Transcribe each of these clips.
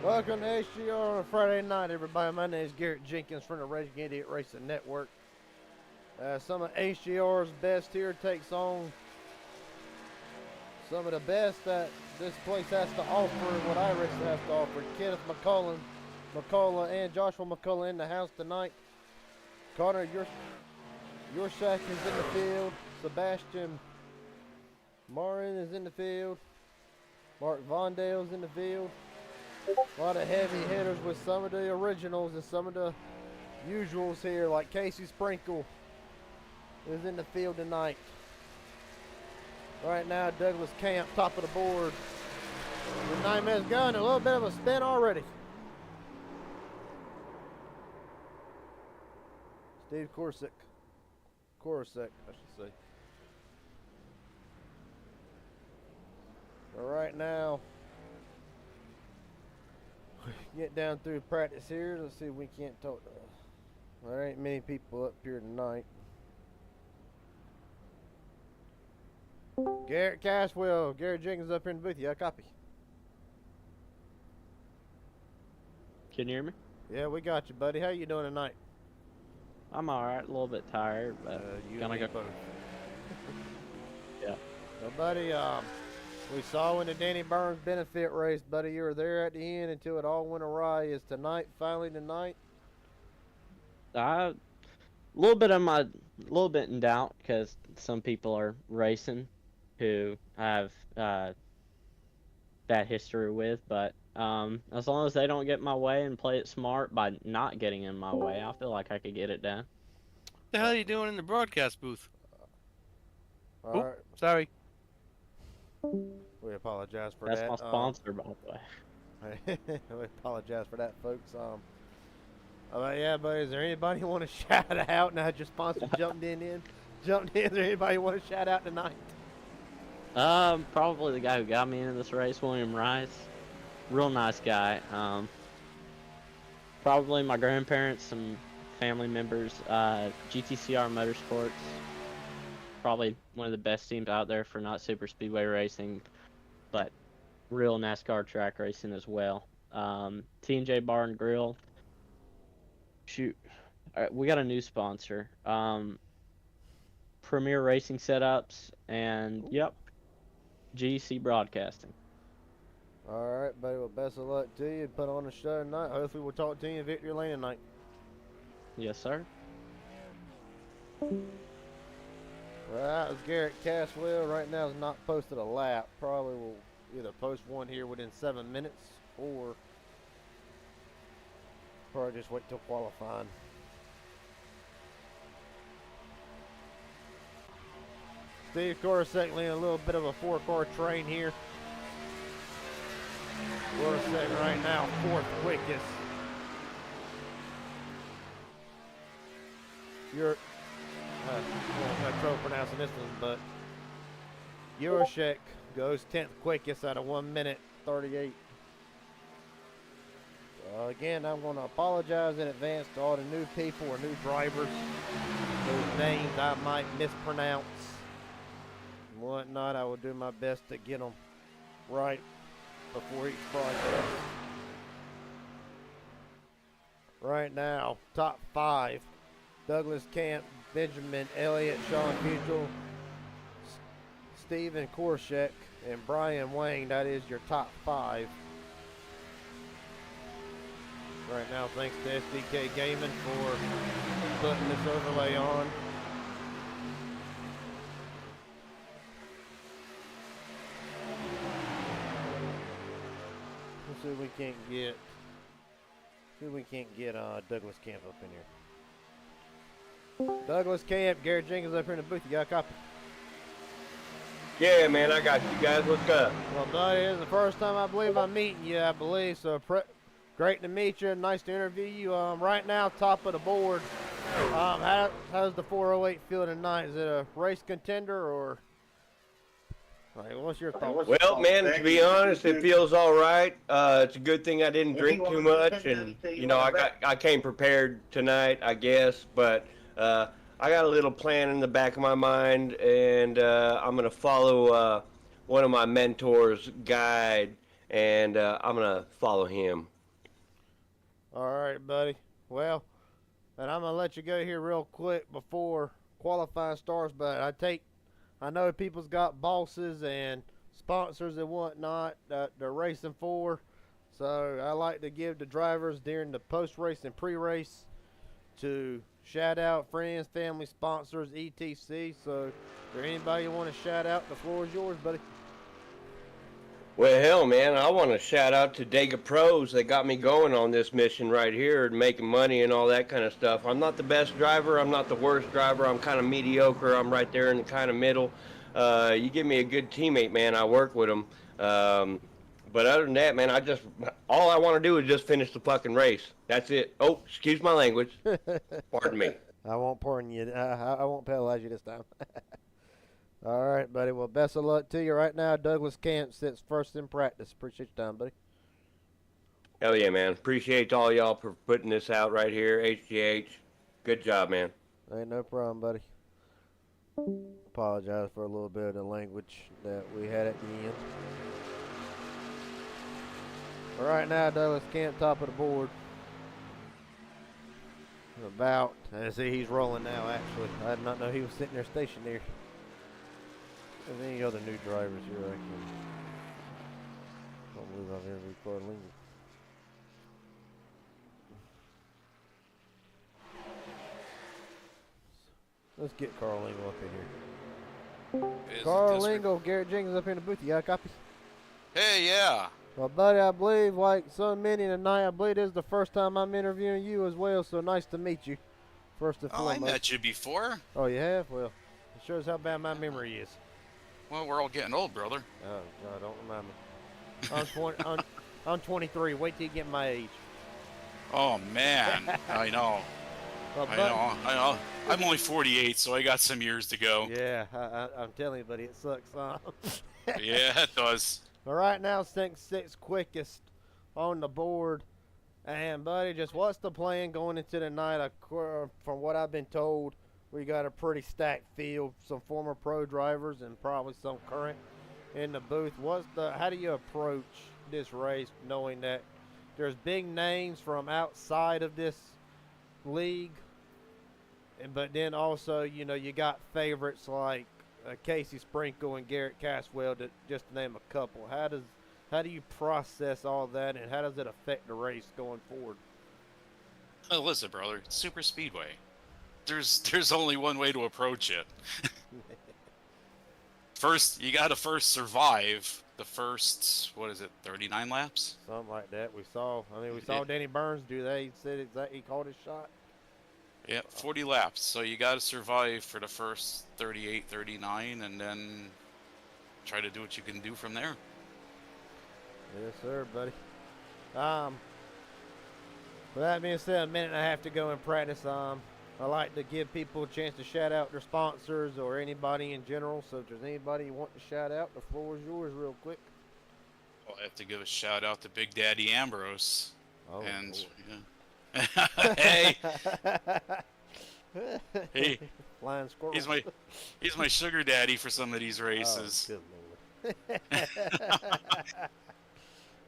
Welcome to HGR on a Friday night, everybody. My name is Garrett Jenkins from the Raging Idiot Racing Network. Some of HGR's best here takes on some of the best that this place has to offer, what iRacing has to offer. Kenneth McCullough and Joshua McCullough in the house tonight. Connor, your shack is in the field. Sebastian Marin is in the field. Mark Vondale's in the field. A lot of heavy hitters with some of the originals and some of the usuals here, like Casey Sprinkle is in the field tonight. Right now, Douglas Camp, top of the board. The 9 minutes gone, a little bit of a spin already. Steve Korsak, I should say. But right now, get down through practice here. Let's see if we can't talk. There ain't many people up here tonight. Garrett Caswell, Garrett Jenkins up here in the booth. Yeah, copy. Can you hear me? Yeah, we got you, buddy. How you doing tonight? I'm alright, a little bit tired, but you gonna and me go. both. Yeah. So, buddy, we saw in the Danny Burns benefit race, buddy. You were there at the end until it all went awry. Is tonight finally tonight? A little bit in doubt because some people are racing who I have bad history with, but as long as they don't get in my way and play it smart by not getting in my way, I feel like I could get it done. What the hell are you doing in the broadcast booth? All right. Sorry. We apologize for that. That's my sponsor, by the way. We apologize for that, folks. Yeah, buddy. Is there anybody you want to shout out now? Your sponsor jumped in. Is there anybody you want to shout out tonight? Probably the guy who got me into this race, William Rice. Real nice guy. Probably my grandparents, some family members. GTCR Motorsports. Probably one of the best teams out there for not super speedway racing, but real NASCAR track racing as well. T&J Bar and Grill. Shoot, all right, we got a new sponsor. Premier Racing Setups and yep, GC Broadcasting. All right, buddy. Well, best of luck to you. Put on the show tonight. Hopefully, we'll talk to you in Victory Lane tonight. Yes, sir. Right, it's Garrett Caswell. Right now, is not posted a lap. Probably will either post one here within 7 minutes or probably just wait till qualifying. Steve Korsak leading a little bit of a 4-car train here. Korsak right now, 4th quickest. I'm not trouble pronouncing this one, but Jurasek goes 10th quickest out of 1 minute 38. Again, I'm going to apologize in advance to all the new people or new drivers whose names I might mispronounce and whatnot. I will do my best to get them right before each broadcast. Right now, top 5. Douglas Camp, Benjamin Elliott, Sean Fugel, Steven Korsak, and Brian Wang. That is your top 5. Right now, thanks to SDK Gaming for putting this overlay on. Let's see if we can't get Douglas Camp up in here. Douglas Camp, Garrett Jenkins up here in the booth. You got a copy? Yeah, man, I got you guys. What's up? Well, buddy, this is the first time I believe I'm meeting you, I believe. So great to meet you. Nice to interview you. Right now, top of the board. How's the 408 feel tonight? Is it a race contender or what's your thoughts? Well, man, to be honest, it feels all right. It's a good thing I didn't drink too much, and I came prepared tonight, I guess. But I got a little plan in the back of my mind, and I'm gonna follow one of my mentors' guide, and I'm gonna follow him. All right, buddy. Well, and I'm gonna let you go here real quick before qualifying starts. But I know people's got bosses and sponsors and whatnot that they're racing for. So I like to give the drivers during the post-race and pre-race to shout out friends, family, sponsors, etc. So, is there anybody you want to shout out? The floor is yours, buddy. Well, hell, man, I want to shout out to Dega Pros. They got me going on this mission right here and making money and all that kind of stuff. I'm not the best driver. I'm not the worst driver. I'm kind of mediocre. I'm right there in the kind of middle. You give me a good teammate, man, I work with them. But other than that, man, all I want to do is just finish the fucking race. That's it. Oh, excuse my language. Pardon me. I won't pardon you. I won't penalize you this time. All right, buddy. Well, best of luck to you right now. Douglas Camp sits first in practice. Appreciate your time, buddy. Hell yeah, man. Appreciate all y'all for putting this out right here. HGH. Good job, man. Ain't no problem, buddy. Apologize for a little bit of the language that we had at the end. All right, now Douglas Camp, top of the board. And see, he's rolling now, actually. I did not know he was sitting there stationed there. There's any other new drivers here I don't believe I've ever recorded Lincoln. Let's get Carl Lingle up in here. Carl Lingle, Garrett Jenkins up here in the booth. You got a copy? Hey, yeah. Well, buddy, I believe, like so many tonight, I believe this is the first time I'm interviewing you as well, so nice to meet you. First and Oh, I foremost. met you before. Oh, you have? Well, it shows how bad my memory is. Well, we're all getting old, brother. Oh, God, don't remind me. I'm 23. Wait till you get my age. Oh, man. I know. Well, I know. I'm only 48, so I got some years to go. Yeah, I'm telling you, buddy, it sucks. Yeah, it does. But right now, sixth quickest on the board. And, buddy, just what's the plan going into the night? From what I've been told, we got a pretty stacked field. Some former pro drivers and probably some current in the booth. How do you approach this race knowing that there's big names from outside of this league? But then also, you got favorites like Casey Sprinkle and Garrett Caswell, just to name a couple. How do you process all that, and how does it affect the race going forward? Oh, listen, brother. It's super speedway. There's only one way to approach it. First, you gotta survive the first, 39 laps? Something like that. We saw Danny Burns do that. He said he called his shot. Yeah, 40 laps. So you gotta survive for the first 38, 39, and then try to do what you can do from there. Yes, sir, buddy. With that being said, a minute and a half to go in practice. I like to give people a chance to shout out their sponsors or anybody in general. So if there's anybody you want to shout out, the floor is yours real quick. Well, I have to give a shout out to Big Daddy Ambrose. Oh, and Lord. hey, Flying squirrel. he's my sugar daddy for some of these races. Oh, good Lord.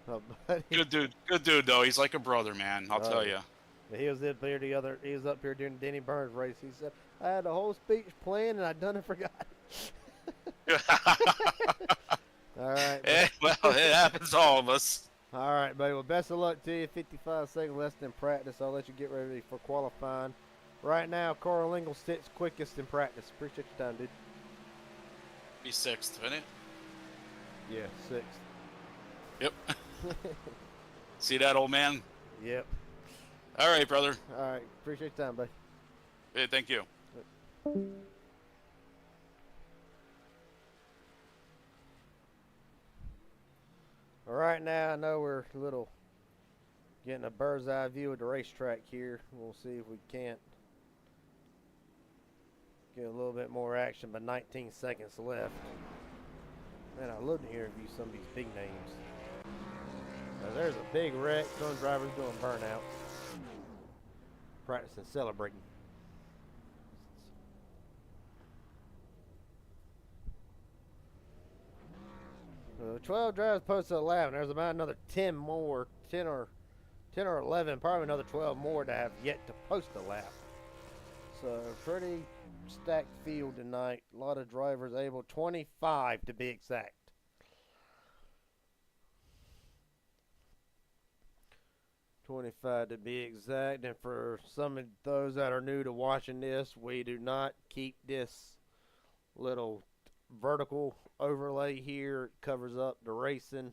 Oh, buddy. Good dude though. He's like a brother, man. I'll tell you. He was up here He was up here during the Denny Burns race. He said, "I had a whole speech planned and I done and forgot." All right. Well, it happens to all of us. All right, buddy. Well, best of luck to you. 55 seconds less than practice. I'll let you get ready for qualifying. Right now, Carl Lingle sits quickest in practice. Appreciate your time, dude. Be sixth, isn't it? Yeah, sixth. Yep. See that, old man? Yep. All right, brother. All right. Appreciate your time, buddy. Hey, thank you. All right, now I know we're getting a bird's eye view of the racetrack here. We'll see if we can't get a little bit more action, but 19 seconds left. Man, I love to interview some of these big names. Now, there's a big wreck. Some drivers doing burnout. Practicing, celebrating. 12 drivers posted 11. There's about another 10 more, 10 or 10 or 11, probably another 12 more to have yet to post a lap. So pretty stacked field tonight. A lot of drivers able, 25 to be exact. 25 to be exact. And for some of those that are new to watching this, we do not keep this little vertical overlay here. It covers up the racing,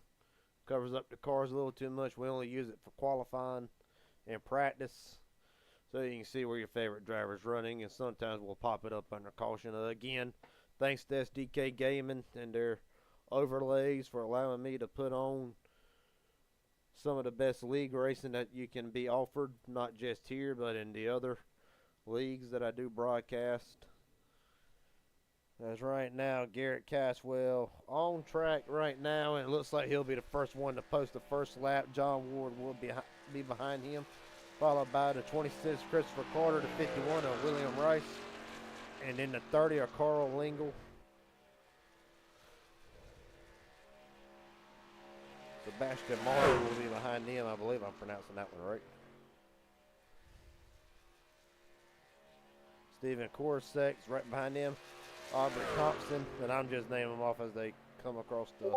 covers up the cars a little too much. We only use it for qualifying and practice, so you can see where your favorite driver's running, and sometimes we'll pop it up under caution. Again, thanks to SDK Gaming and their overlays for allowing me to put on some of the best league racing that you can be offered, not just here, but in the other leagues that I do broadcast. As right now, Garrett Caswell on track right now, and it looks like he'll be the first one to post the first lap. John Ward will be behind him, followed by the 26 Christopher Carter, the 51 of William Rice, and then the 30 of Carl Lingle. Sebastian Martin will be behind him. I believe I'm pronouncing that one right. Stephen Korsek's right behind him. Aubrey Thompson, and I'm just naming them off as they come across the.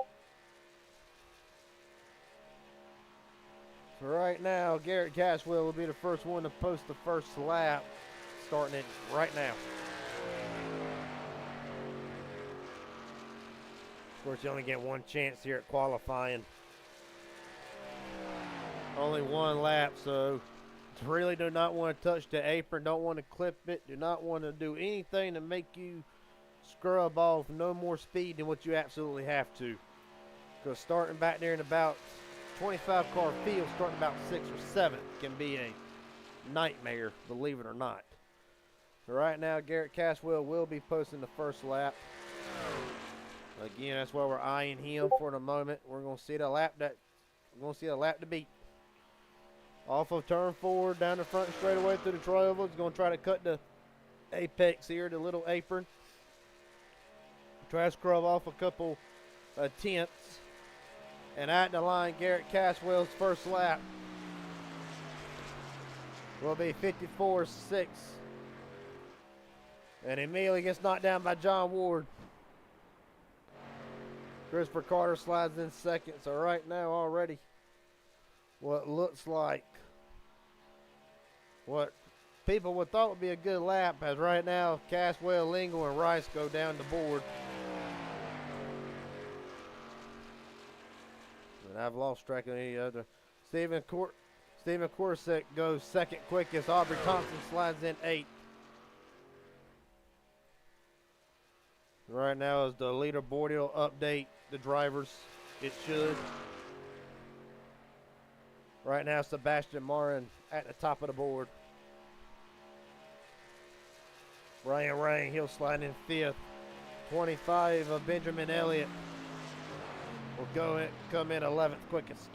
So right now, Garrett Caswell will be the first one to post the first lap, starting it right now. Of course, you only get one chance here at qualifying. Only one lap, so really do not want to touch the apron, don't want to clip it, do not want to do anything to make you scrub off no more speed than what you absolutely have to. Because starting back there in about 25 car field, starting about 6th or 7th can be a nightmare, believe it or not. So right now, Garrett Caswell will be posting the first lap. Again, that's why we're eyeing him for the moment. We're going to see the lap to beat. Off of turn 4, down the front straightaway through the tri-oval. He's going to try to cut the apex here, the little apron. Try to scrub off a couple tenths. And at the line, Garrett Caswell's first lap will be 54.6. And immediately gets knocked down by John Ward. Christopher Carter slides in second. So right now already what looks like what people would thought would be a good lap, as right now Caswell, Lingle, and Rice go down the board. And I've lost track of any other. Stephen Korsek goes second quickest. Aubrey Thompson slides in 8th. Right now as the leaderboard will update the drivers, it should. Right now Sebastian Marin at the top of the board. Ryan Rang, he'll slide in 5th. 25 of Benjamin Elliott will come in 11th quickest.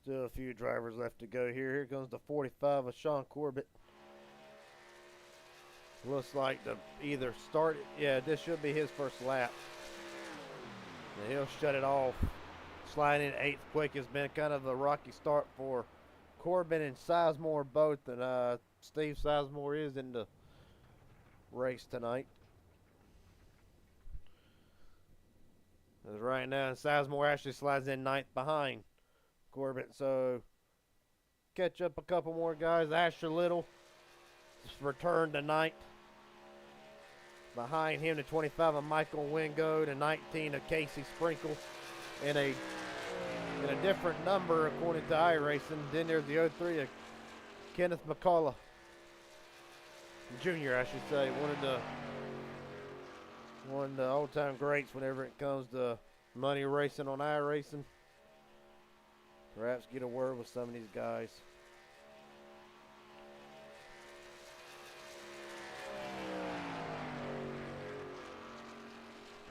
Still a few drivers left to go here. Here comes the 45 of Sean Corbett. Looks like either start, yeah, this should be his first lap. And he'll shut it off. Sliding in 8th quick has been kind of a rocky start for Corbin and Sizemore both, and Steve Sizemore is in the race tonight. As right now, Sizemore actually slides in 9th behind Corbin, so catch up a couple more guys. Asher Little returned to 9th. Behind him, the 25 of Michael Wingo, the 19 of Casey Sprinkle, and a different number according to iRacing. Then there's the 03 of Kenneth McCullough, Jr., I should say, one of the all-time greats whenever it comes to money racing on iRacing. Perhaps get a word with some of these guys.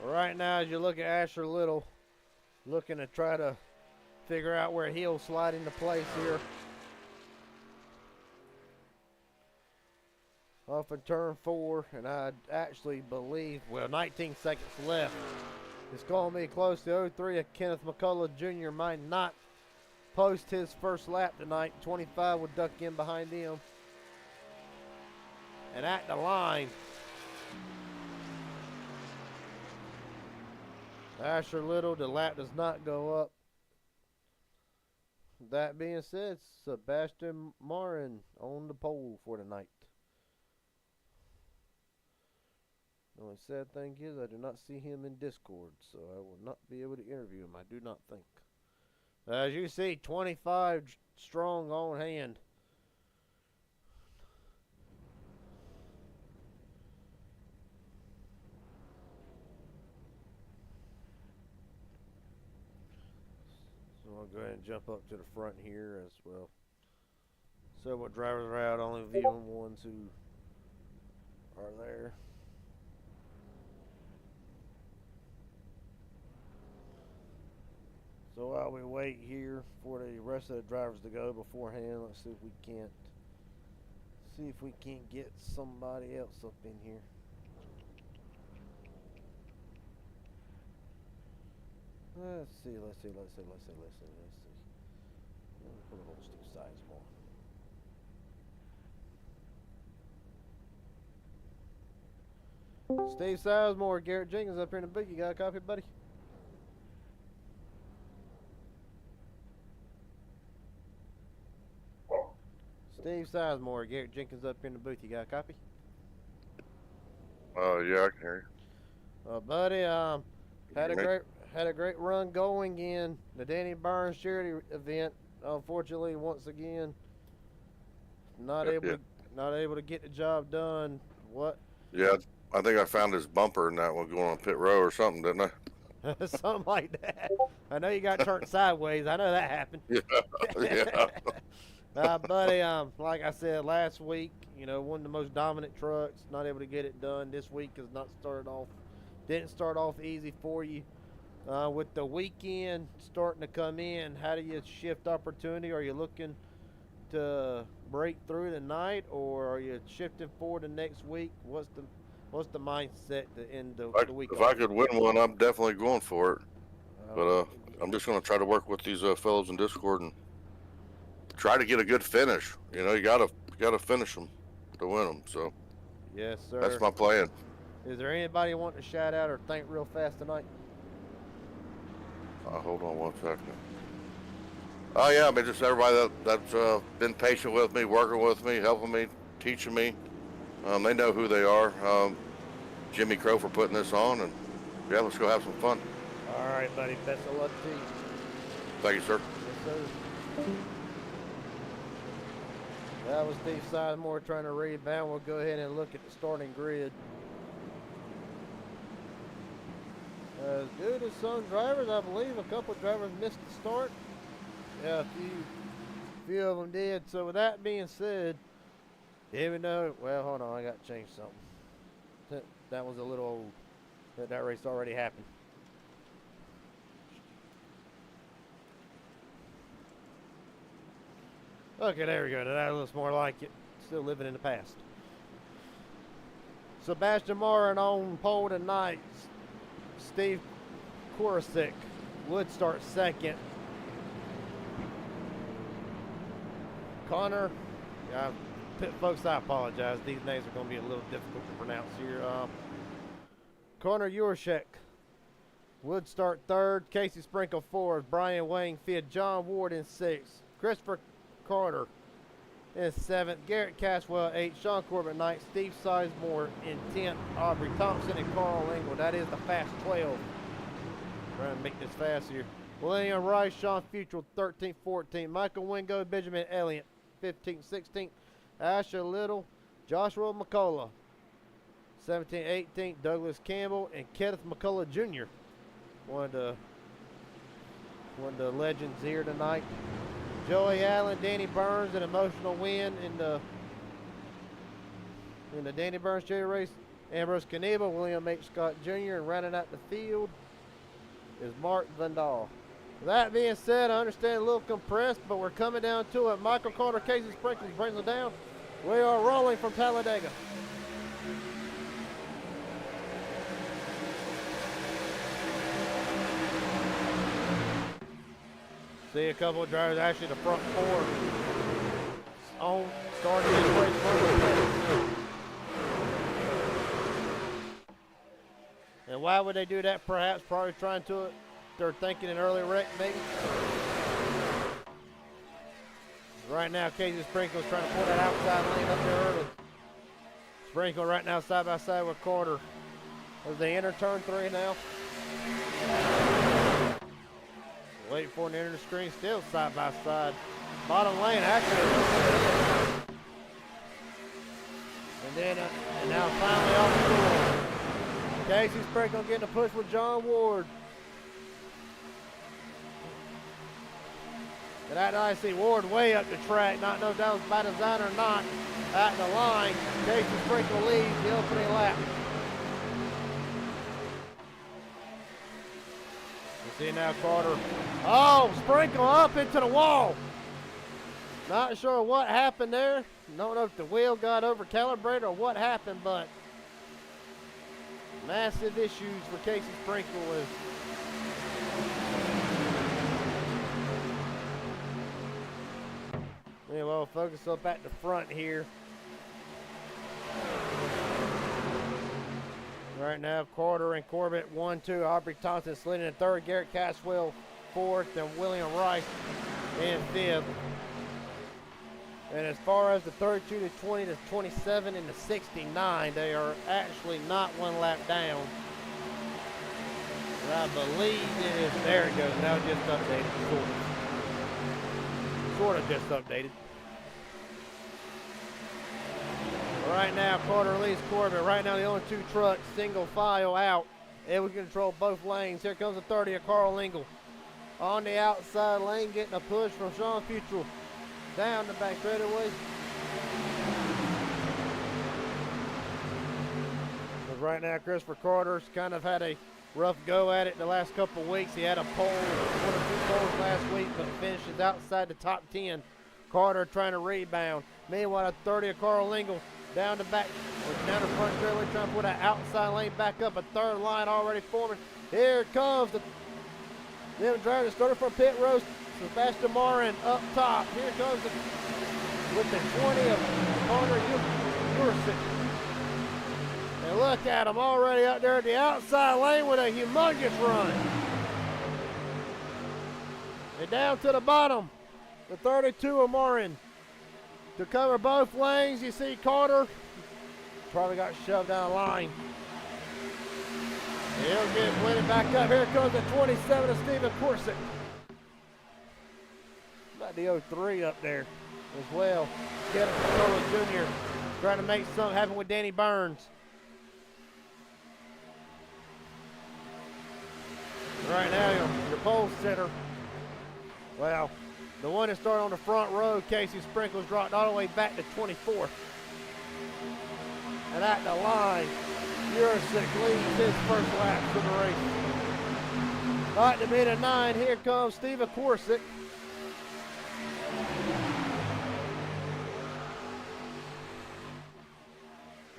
Right now, as you look at Asher Little, looking to try to figure out where he'll slide into place here. Off in turn 4, and I actually believe, well, 19 seconds left It's going to be close. The 03 of Kenneth McCullough Jr. might not post his first lap tonight. 25 will duck in behind him. And at the line, Asher Little, the lap does not go up. That being said, Sebastian Marin on the pole for tonight. The only sad thing is I do not see him in Discord, so I will not be able to interview him, I do not think. As you see, 25 strong on hand. So I'll go ahead and jump up to the front here as well. Several drivers are out, only viewing ones who are there. So while we wait here for the rest of the drivers to go beforehand, let's see if we can't get somebody else up in here. Let's see. Let me put a little Steve Sizemore. Steve Sizemore, Garrett Jenkins up here in the booth. You got a copy, buddy? Steve Sizemore, Garrett Jenkins up here in the booth. You got a copy? Yeah, I can hear you. Buddy, had a great run going in the Danny Burns charity event. Unfortunately, once again, not able to get the job done. What? Yeah, I think I found his bumper in that one going on pit row or something, didn't I? Something like that. I know you got turned sideways. I know that happened. Yeah, yeah. Buddy, like I said last week, one of the most dominant trucks, not able to get it done. This week has didn't start off easy for you. With the weekend starting to come in, how do you shift opportunity? Are you looking to break through tonight, or are you shifting forward to next week? What's the mindset to end the week? If I could win one, I'm definitely going for it. But I'm just going to try to work with these fellows in Discord and try to get a good finish. You gotta finish them to win them. So yes, sir. That's my plan. Is there anybody you want to shout out or thank real fast tonight? Hold on one second. Oh yeah, I mean just everybody that's been patient with me, working with me, helping me, teaching me. They know who they are. Jimmy Crow for putting this on, and yeah, let's go have some fun. All right, buddy. Best of luck to you. Thank you, sir. Yes, sir. That was Steve Sizemore trying to rebound. We'll go ahead and look at the starting grid. As good as some drivers, I believe a couple of drivers missed the start. Yeah, a few of them did. So with that being said, even though, well, hold on, I got to change something. That was a little old. That race already happened. Okay, there we go. That looks more like it. Still living in the past. Sebastian Marin on pole tonight. Steve Korosik would start second. Connor, folks, I apologize. These names are going to be a little difficult to pronounce here. Connor Yurshek would start third. Casey Sprinkle fourth. Brian Wayne fifth. John Ward in sixth. Christopher Carter in seventh. Garrett Caswell eighth. Sean Corbett ninth. Steve Sizemore in 10th. Aubrey Thompson and Carl Engel. That is the fast 12. Trying to make this fast here. William Rice, Sean Futrell 13th, 14th. Michael Wingo, Benjamin Elliott 15th, 16th. Asher Little, Joshua McCullough 17th, 18th. Douglas Campbell and Kenneth McCullough Jr. One of the legends here tonight. Joey Allen, Danny Burns, an emotional win in the Danny Burns charity race. Ambrose Knebel, William H. Scott Jr. and rounding out the field is Mark Vandal. That being said, I understand a little compressed, but we're coming down to it. Michael Carter, Casey Sprinkles brings it down. We are rolling from Talladega. See a couple of drivers, actually the front four on starting this race from the pit. And why would they do that? Perhaps probably trying to, they're thinking an early wreck maybe. Right now, Casey Sprinkle's trying to pull that outside lane up there early. Sprinkle right now side by side with Carter. As they enter turn 3 now. Wait for an enter the screen, still side by side. Bottom lane, actually. And then, and now finally off the door. Casey Sprinkle getting a push with John Ward. And I see Ward way up the track, not know if that was by design or not. At the line, Casey Sprinkle leads the opening lap. You see now Carter. Oh, Sprinkle up into the wall. Not sure what happened there. Don't know if the wheel got over calibrated or what happened, but massive issues for Casey Sprinkle with. Yeah, well, focus up at the front here. Right now, Carter and Corbett 1-2. Aubrey Thompson slid in 3rd. Garrett Caswell 4th, and William Rice in 5th. And as far as the 32 to 20 to 27 and the 69, they are actually not 1 lap down. And I believe it is. There it goes. Now just updated. Sort of just updated. Right now, Carter leads Corbett. Right now, the only 2 trucks, single file out. Able to control both lanes. Here comes the 30 of Carl Engel. On the outside lane, getting a push from Sean Futrell. Down the back straightaway. Because right now, Christopher Carter's kind of had a rough go at it the last couple of weeks. He had a pole, 1 or 2 poles last week, but finishes outside the top 10. Carter trying to rebound. Meanwhile, a 30 of Carl Engel down the back, or down the front straightaway, trying to put that outside lane back up. A 3rd line already forming. Here comes the driver that started from pit road. Sebastian Marin up top. Here comes with the 20 of Connor Ursic. And look at him already out there at the outside lane with a humongous run. And down to the bottom, the 32 of Marin. To cover both lanes, you see Carter probably got shoved down the line. He'll get winning back up. Here comes the 27 of Stephen Corsick. About the 03 up there as well. Kevin Picola Jr. trying to make something happen with Danny Burns. Right now, your pole sitter. Well, the one that started on the front row, Casey Sprinkles, dropped all the way back to 24th. And at the line, Ursic leads his first lap for the race. Right to meet a 9, here comes Stephen Corsick.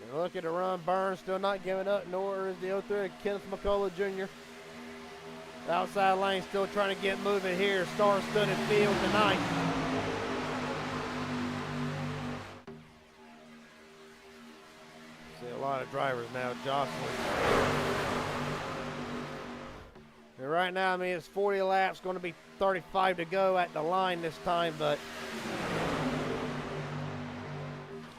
And look at the run, Burns still not giving up, nor is the 03 Kenneth McCullough Jr. Outside lane still trying to get moving here. Star-studded field tonight. See a lot of drivers now jostling. And right now, I mean, it's 40 laps, going to be 35 to go at the line this time, but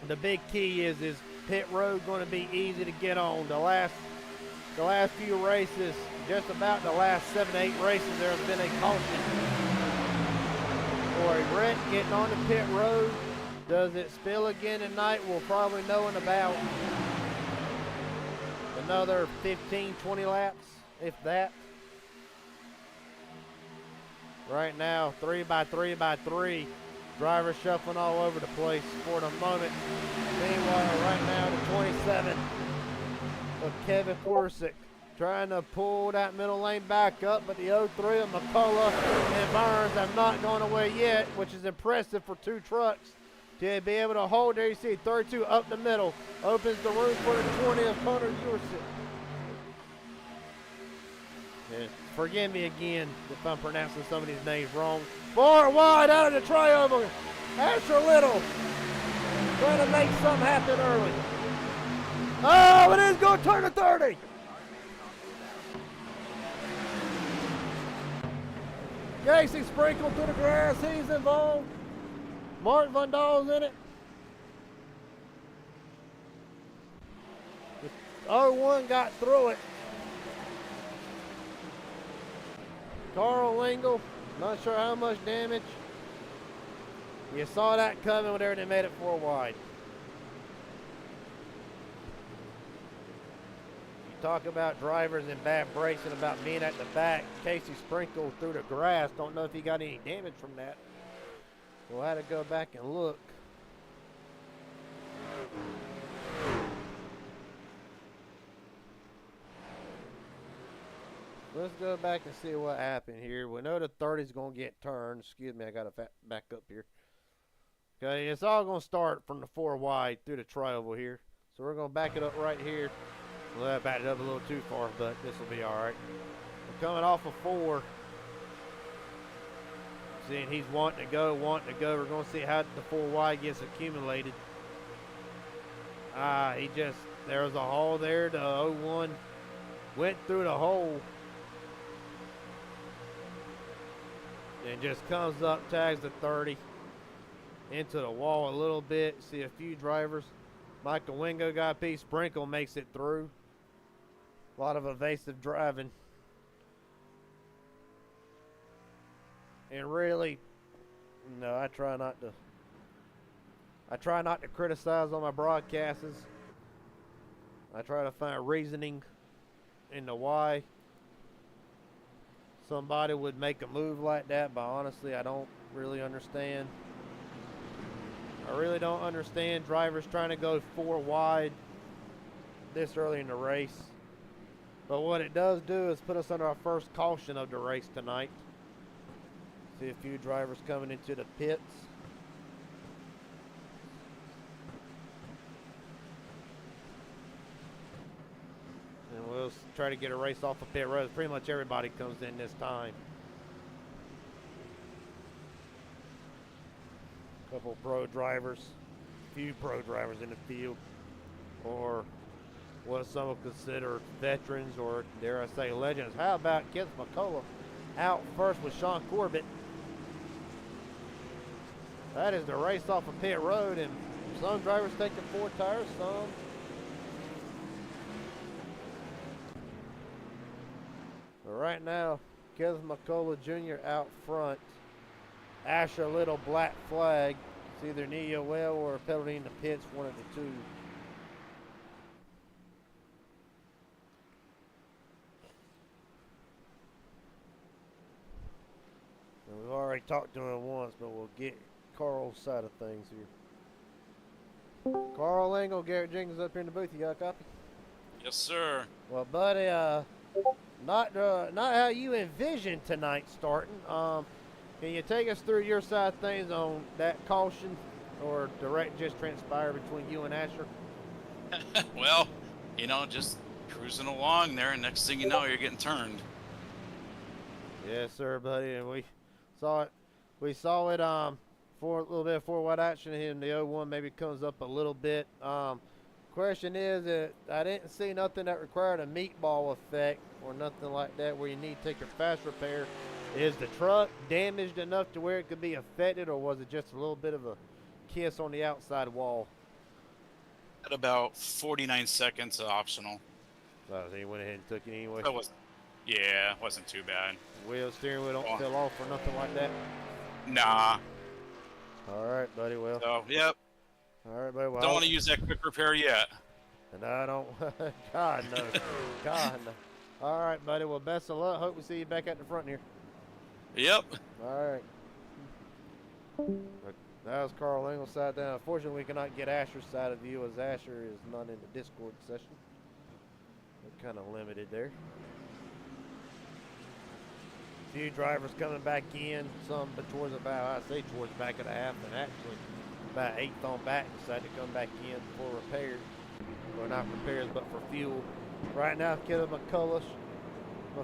the big key is pit road going to be easy to get on. The last few races, just about the last 7 to 8 races, there has been a caution for a wreck getting on the pit road. Does it spill again tonight? We'll probably know in about another 15, 20 laps, if that. Right now, 3 by 3 by 3. Drivers shuffling all over the place for the moment. Meanwhile, right now, the 27 of Kevin Corsick trying to pull that middle lane back up, but the 03 of McCullough and Burns have not gone away yet, which is impressive for 2 trucks to be able to hold there. You see 32 up the middle, opens the room for the 20 of Connor Ursic. And forgive me again if I'm pronouncing some of these names wrong. Far wide out of the triangle. Asher Little trying to make something happen early. Oh, it is going to turn to 30. Casey sprinkled through the grass. He's involved. Mark Van Dahl's in it. The 01 got through it. Carl Lingle, not sure how much damage. You saw that coming whenever they made it 4 wide. You talk about drivers and bad brakes and about being at the back. Casey sprinkled through the grass. Don't know if he got any damage from that. We'll have to go back and look. Let's go back and see what happened here. We know the 30's going to get turned. Excuse me, I got to back up here. Okay, it's all going to start from the 4 wide through the tri-oval here. So we're going to back it up right here. Well, I backed it up a little too far, but this will be all right. We're coming off of 4. Seeing he's wanting to go. We're going to see how the 4 wide gets accumulated. There was a hole there. The 01 went through the hole. And just comes up, tags the 30 into the wall a little bit. See a few drivers. Michael Wingo got a piece. Sprinkle makes it through. A lot of evasive driving. And really, no, I try not to criticize on my broadcasts. I try to find reasoning into why somebody would make a move like that, but honestly, I don't really understand. I really don't understand drivers trying to go 4 wide this early in the race. But what it does do is put us under our first caution of the race tonight. See a few drivers coming into the pits. And we'll try to get a race off of pit road. Pretty much everybody comes in this time. Couple pro drivers, few pro drivers in the field, or what some would consider veterans, or dare I say legends. How about Kenneth McCullough out first with Sean Corbett? That is the race off of pit road, and some drivers taking 4 tires, some. But right now, Kenneth McCullough Jr. out front. Asher Little black flag. It's either knee well or a penalty in the pits, one of the two. And we've already talked to him once, but we'll get Carl's side of things here. Carl Engel, Garrett Jenkins up here in the booth. You got a copy? Yes, sir. Well, buddy, not how you envisioned tonight starting. Can you take us through your side of things on that caution or direct just transpire between you and Asher? Well, just cruising along there, and next thing you know, you're getting turned. Yes, sir, buddy, and we saw it. We saw it for a little bit of 4 wide action, and the 01 maybe comes up a little bit. Question is that I didn't see nothing that required a meatball effect or nothing like that where you need to take your fast repair. Is the truck damaged enough to where it could be affected, or was it just a little bit of a kiss on the outside wall? At about 49 seconds, optional. So he went ahead and took it anyway. It wasn't too bad. Wheel, steering wheel don't fell off or nothing like that? Nah. All right, buddy. Well. So, yep. All right, buddy. Well, Don't want to use that quick repair yet. And I don't. God, no. God, no. All right, buddy. Well, best of luck. Hope we see you back at the front here. Yep. All right. That was Carl Engel's side down. Unfortunately, we cannot get Asher's side of view as Asher is not in the Discord session. We're kind of limited there. Few drivers coming back in, some but towards about, I say towards the back of the half, and actually about 8th on back decided to come back in for repairs. Or not repairs, but for fuel. Right now, Kenneth McCullough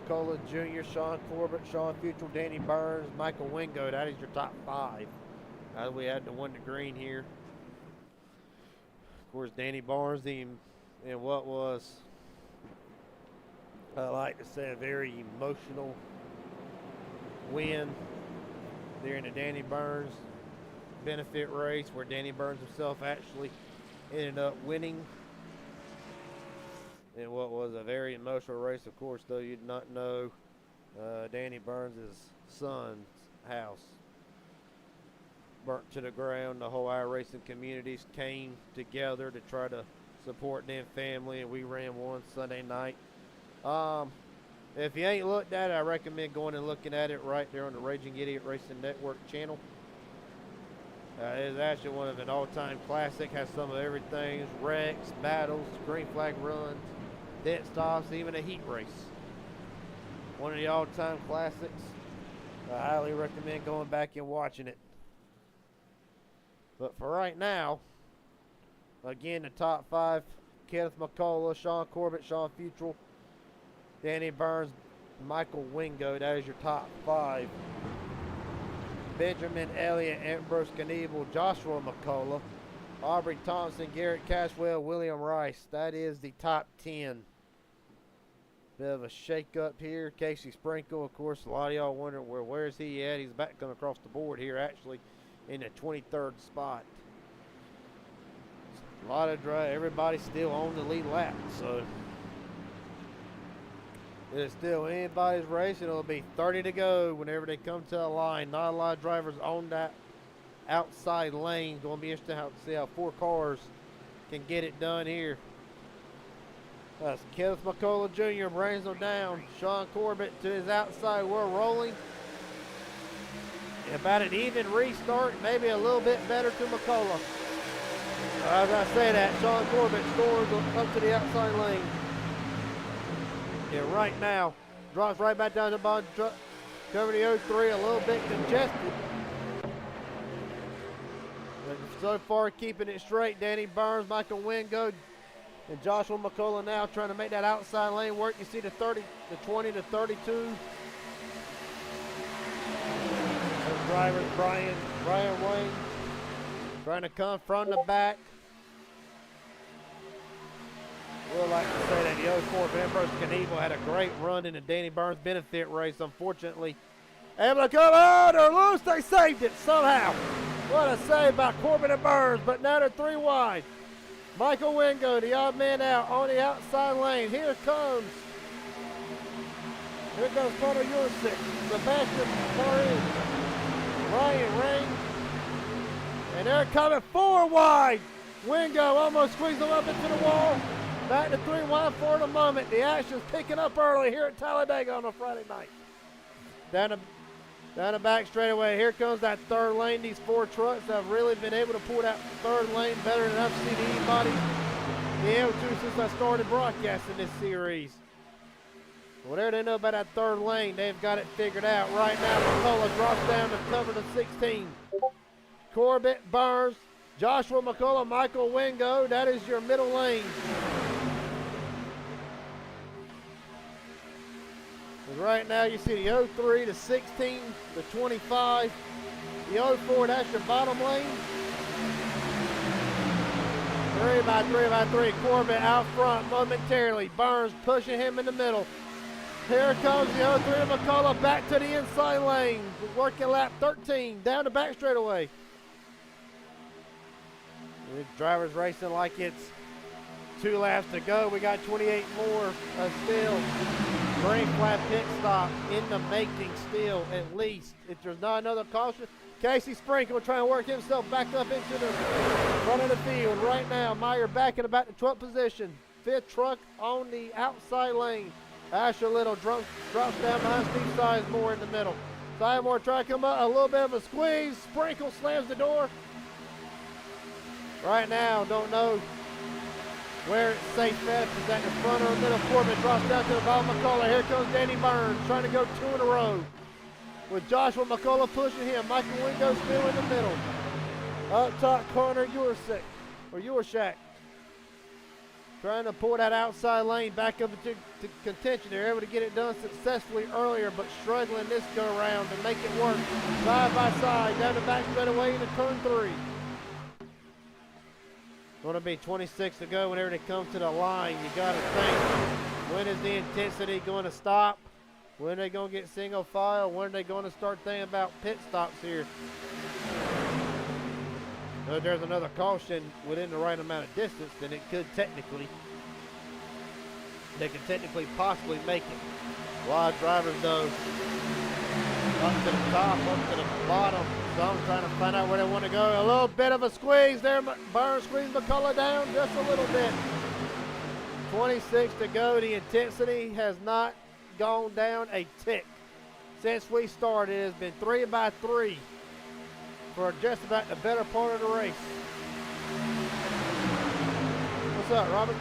McCullough Jr., Sean Corbett, Sean Futrell, Danny Burns, Michael Wingo. That is your top 5. We had the one to green here. Of course, Danny Barnes in what was, I like to say, a very emotional win there in the Danny Burns benefit race, where Danny Burns himself actually ended up winning in what was a very emotional race. Of course, though, you did not know Danny Burns' son's house burnt to the ground. The whole iRacing communities came together to try to support their family, and we ran one Sunday night. If you ain't looked at it, I recommend going and looking at it right there on the Raging Idiot Racing Network channel. It's actually one of an all-time classic. Has some of everything: wrecks, battles, green flag runs, pit stops, even a heat race. One of the all-time classics. I highly recommend going back and watching it. But for right now, again, the top 5: Kenneth McCullough, Sean Corbett, Sean Futrell, Danny Burns, Michael Wingo. That is your top 5. Benjamin Elliott, Ambrose Knievel, Joshua McCullough, Aubrey Thompson, Garrett Cashwell, William Rice. That is the top 10. Bit of a shake-up here. Casey Sprinkle, of course, a lot of y'all wondering where is he at. He's back coming across the board here, actually, in the 23rd spot. A lot of everybody's still on the lead lap, so it's still anybody's race. It'll be 30 to go whenever they come to a line. Not a lot of drivers on that outside lane. Going to be interesting to see how 4 cars can get it done here. That's Kenneth McCullough Jr. brings them down. Sean Corbett to his outside. We're rolling. About an even restart, maybe a little bit better to McCullough. As I say that, Sean Corbett scores up to the outside lane. And right now, drops right back down to the bottom, cover the 03, a little bit congested. But so far, keeping it straight. Danny Burns, Michael Wingo, and Joshua McCullough now trying to make that outside lane work. You see the 30, the 20 to 32. Those drivers, Brian Wayne, trying to come from the back. We'd like to say that the 04 Ambrose Knievel had a great run in the Danny Burns benefit race. Unfortunately, able to come out or loose. They saved it somehow. What a save by Corbin and Burns, but now they're 3 wide. Michael Wingo, the odd man out on the outside lane. Here comes Connor Yursick, Sebastian Marin, Ryan Rain, and they're coming 4 wide. Wingo almost squeezed them up into the wall. Back to 3 wide for the moment. The action's picking up early here at Talladega on a Friday night. Down the back straightaway. Here comes that 3rd lane. These 4 trucks have really been able to pull that 3rd lane better than I've seen anybody be able to since I started broadcasting this series. Whatever they know about that 3rd lane, they've got it figured out. Right now, McCullough drops down to cover the 16. Corbett, Burns, Joshua McCullough, Michael Wingo. That is your middle lane. Right now you see the 03, the 16, the 25, the 04, that's your bottom lane. 3 by 3 by 3, Corbett out front momentarily. Burns pushing him in the middle. Here comes the 03 McCullough back to the inside lane. Working lap 13, down the back straightaway. The driver's racing like it's 2 laps to go. We got 28 more still. Green flag pit stop in the making still, at least. If there's not another caution, Casey Sprinkle trying to work himself back up into the front of the field. Right now, Meyer back in about the 12th position. 5th truck on the outside lane. Asher Little drops down behind Steve Sizemore in the middle. Sizemore trying to come up, a little bit of a squeeze. Sprinkle slams the door. Right now, don't know where it's safe at. Is that in the front or the middle? Corbett drops down to the bottom. McCullough. Here comes Danny Burns trying to go 2 in a row. With Joshua McCullough pushing him. Michael Wingo still in the middle. Up top corner, Yursick. Trying to pull that outside lane back up into contention. They're able to get it done successfully earlier, but struggling this go around to make it work. Side by side, down the back straightaway into turn 3. Going to be 26 to go whenever they come to the line. You got to think, when is the intensity going to stop? When are they going to get single file? When are they going to start thinking about pit stops here? If there's another caution within the right amount of distance, then it could technically, they could technically possibly make it. A lot of drivers though, up to the top, up to the bottom. Some trying to find out where they want to go. A little bit of a squeeze there. Burns squeeze McCullough down just a little bit. 26 to go. The intensity has not gone down a tick since we started. It has been 3 by 3 for just about the better part of the race. What's up, Robert?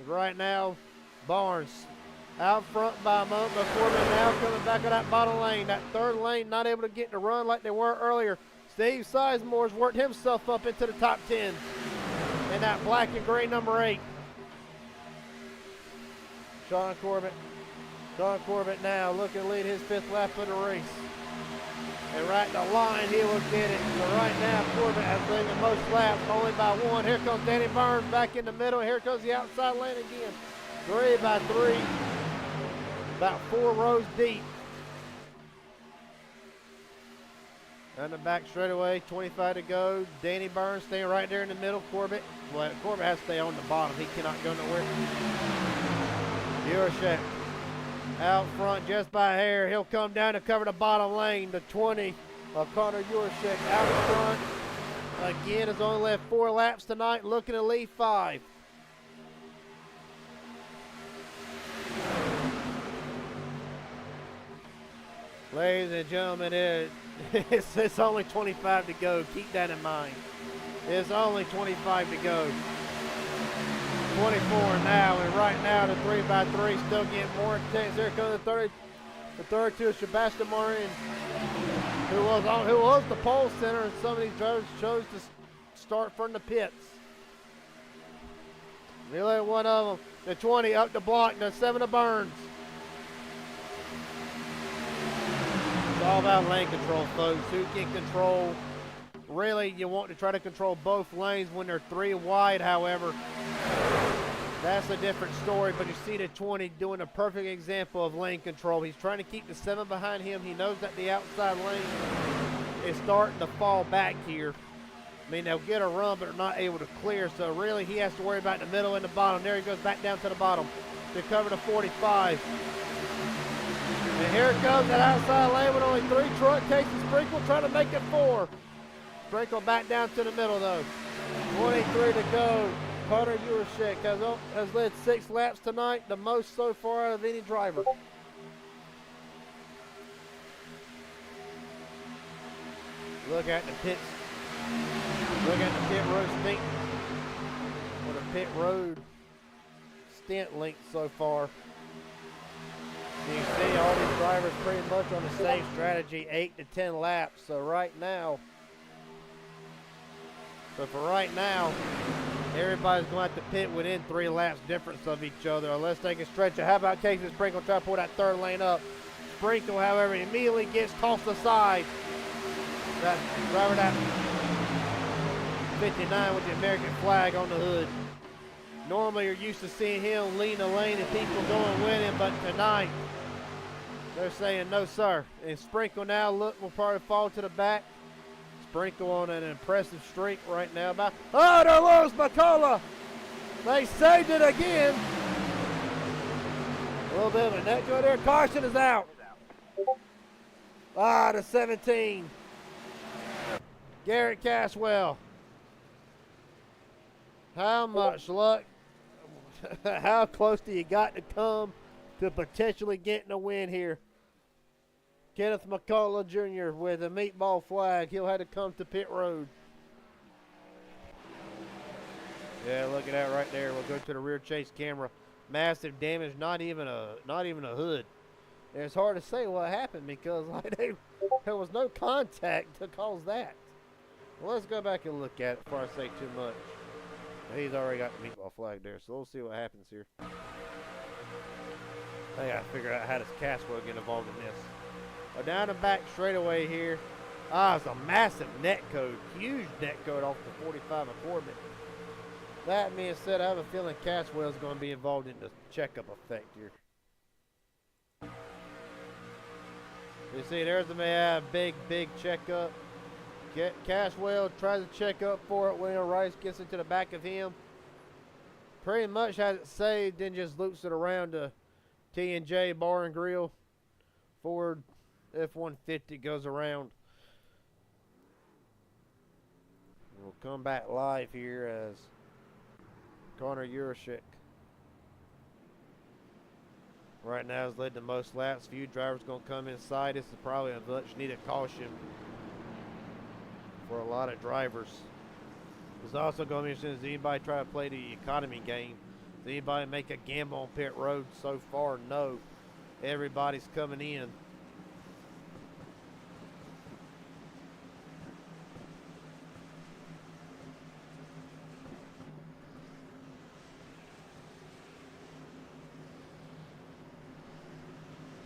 Right now, Barnes out front by a moment before me, now coming back of that bottom lane. That third lane not able to get the run like they were earlier. Steve Sizemore's worked himself up into the top 10 in that black and gray number 8. Sean Corbett now looking to lead his 5th lap of the race. And right in the line, he will get it. So right now, Corbett has led the most laps, only by 1. Here comes Danny Burns back in the middle. Here comes the outside lane again. 3 by 3, about 4 rows deep. Down the back straightaway, 25 to go. Danny Burns staying right there in the middle. Corbett has to stay on the bottom. He cannot go nowhere. Jurasek out front just by hair. He'll come down to cover the bottom lane. The 20 of Connor Jurasek out in front. Again, has only left 4 laps tonight, looking to lead 5. Ladies and gentlemen, it's only 25 to go. Keep that in mind. It's only 25 to go. 24 now, and right now the 3 by 3 still getting more intense. Here comes the 32 of Sebastian Marin, who was the pole center, and some of these drivers chose to start from the pits. Really, one of them, the 20 up the block, the 7 of Burns. It's all about lane control, folks. Who can control? Really, you want to try to control both lanes when they're 3 wide, however. That's a different story, but you see the 20 doing a perfect example of lane control. He's trying to keep the 7 behind him. He knows that the outside lane is starting to fall back here. I mean, they'll get a run, but they're not able to clear, so really he has to worry about the middle and the bottom. There he goes back down to the bottom to cover the 45. And here it comes, that outside lane with only 3 truck cases. Sprinkle trying to make it 4. Sprinkle back down to the middle, though. 23 to go. Connor Jurasek has led 6 laps tonight, the most so far out of any driver. Look at the pits. Look at the pit road stint. Or the pit road stint length so far. You can see all these drivers pretty much on the same strategy, 8 to 10 laps. So for right now, everybody's going to have to pit within 3 laps difference of each other unless they can stretch it. How about Casey Sprinkle try to pull that 3rd lane up? Sprinkle, however, immediately gets tossed aside. That driver, that 59 with the American flag on the hood. Normally you're used to seeing him lead the lane and people going with him, but tonight they're saying no, sir. And Sprinkle now, look, will probably fall to the back. Sprinkle on an impressive streak right now. Oh, there goes McCullough. They saved it again. A little bit of a net go there. Caution is out. The 17. Garrett Caswell. How much luck? How close do you got to come to potentially getting a win here? Kenneth McCullough Jr. with a meatball flag. He'll have to come to pit road. Yeah, look at that right there. We'll go to the rear chase camera. Massive damage, not even a hood. And it's hard to say what happened because there was no contact to cause that. Well, let's go back and look at it before I say too much. He's already got the meatball flag there, so we'll see what happens here. I gotta figure out how does Caswell get involved in this. Down the back straightaway here. It's a massive net code. Huge net code off the 45 of Corbett. That being said, I have a feeling Caswell's going to be involved in the checkup effect here. You see, there's the man, big checkup. Caswell tries to check up for it. William Rice gets into the back of him. Pretty much has it saved, then just loops it around to T&J Bar and Grill. Ford F-150 goes around. We'll come back live here as Connor Urashek right now has led the most laps. Few drivers going to come inside. This is probably a much needed caution for a lot of drivers. It's also going to be interesting. Does anybody try to play the economy game? Does anybody make a gamble on pit road? So far, no. Everybody's coming in.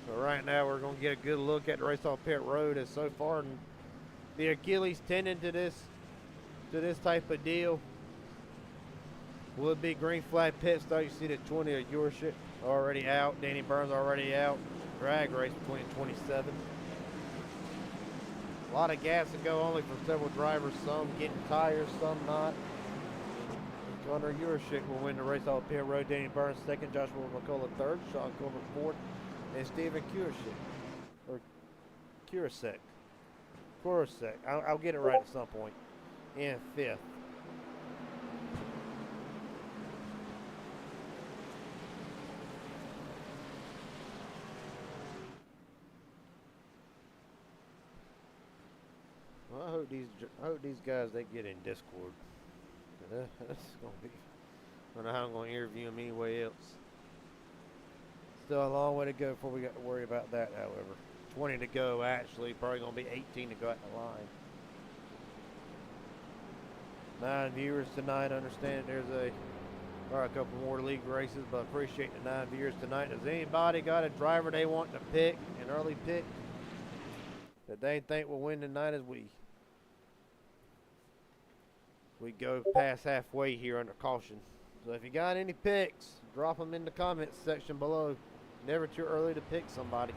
Right now we're going to get a good look at the race off pit road, as so far the Achilles tendon to this type of deal would be green flag pit stop. You see the 20 of your shit already out. Danny Burns already out. Drag race between 27. A lot of gas to go only for several drivers. Some getting tires, some not. Connor Urashek will win the race off pit road. Danny Burns second. Joshua McCullough third. Sean Corbett fourth. And Steven Kurasek, or Kurasek. I'll get it right at some point. In fifth. Well, I hope these guys they get in Discord. That's gonna be. I don't know how I'm gonna interview them anyway else. Still a long way to go before we got to worry about that, however. 20 to go, actually. Probably going to be 18 to go at the line. 9 viewers tonight. Understand there's a couple more league races, but appreciate the 9 viewers tonight. Does anybody got a driver they want to pick, an early pick, that they think will win tonight as we go past halfway here under caution? So if you got any picks, drop them in the comments section below. Never too early to pick somebody.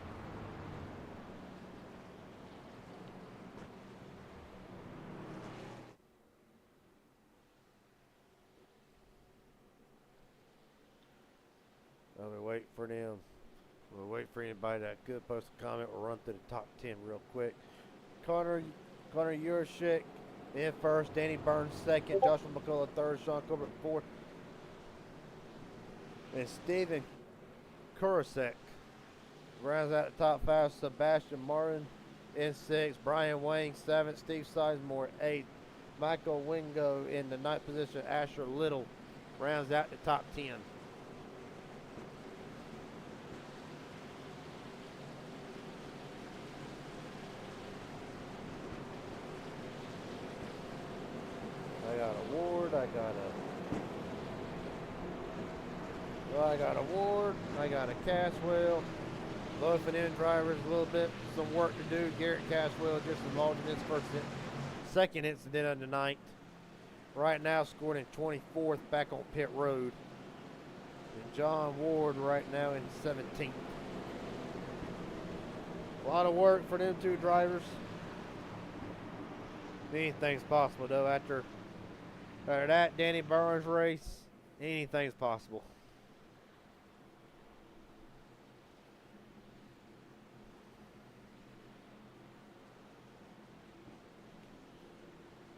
While we wait for them, we'll wait for anybody that could post a comment. We'll run through the top 10 real quick. Connor Urashek in first, Danny Burns second, Joshua McCullough third, Sean Corbett fourth, and Steven Kurasek rounds out the top 5. Sebastian Martin in 6th, Brian Wayne 7th, Steve Sizemore 8th, Michael Wingo in the 9th position, Asher Little rounds out the top 10. I got a Ward, I got a Ward, I got a Caswell. Both of them drivers, a little bit, some work to do. Garrett Caswell just involved in his second incident of the night. Right now scored in 24th back on pit road. And John Ward right now in 17th. A lot of work for them two drivers. Anything's possible though. After that Danny Burns race, anything's possible.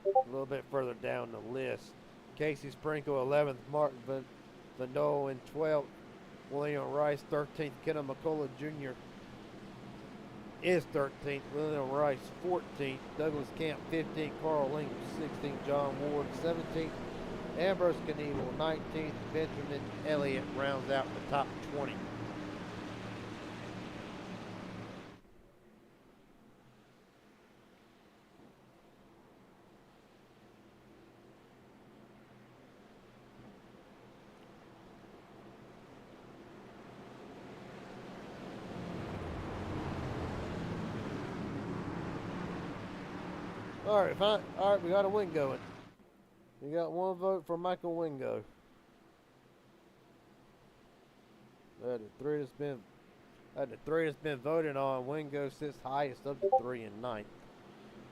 A little bit further down the list, Casey Sprinkle 11th, Mark Vandeau in 12th, William Rice 13th, Kenna McCullough Jr. is 13th, William Rice 14th, Douglas Camp 15th, Carl Link 16th, John Ward 17th, Ambrose Knievel 19th, Benjamin Elliott rounds out the top 20. All right, fine. All right, we got a win going. We got one vote for Michael Wingo. The three that's been voted on, Wingo sits highest up to 3 and 9th.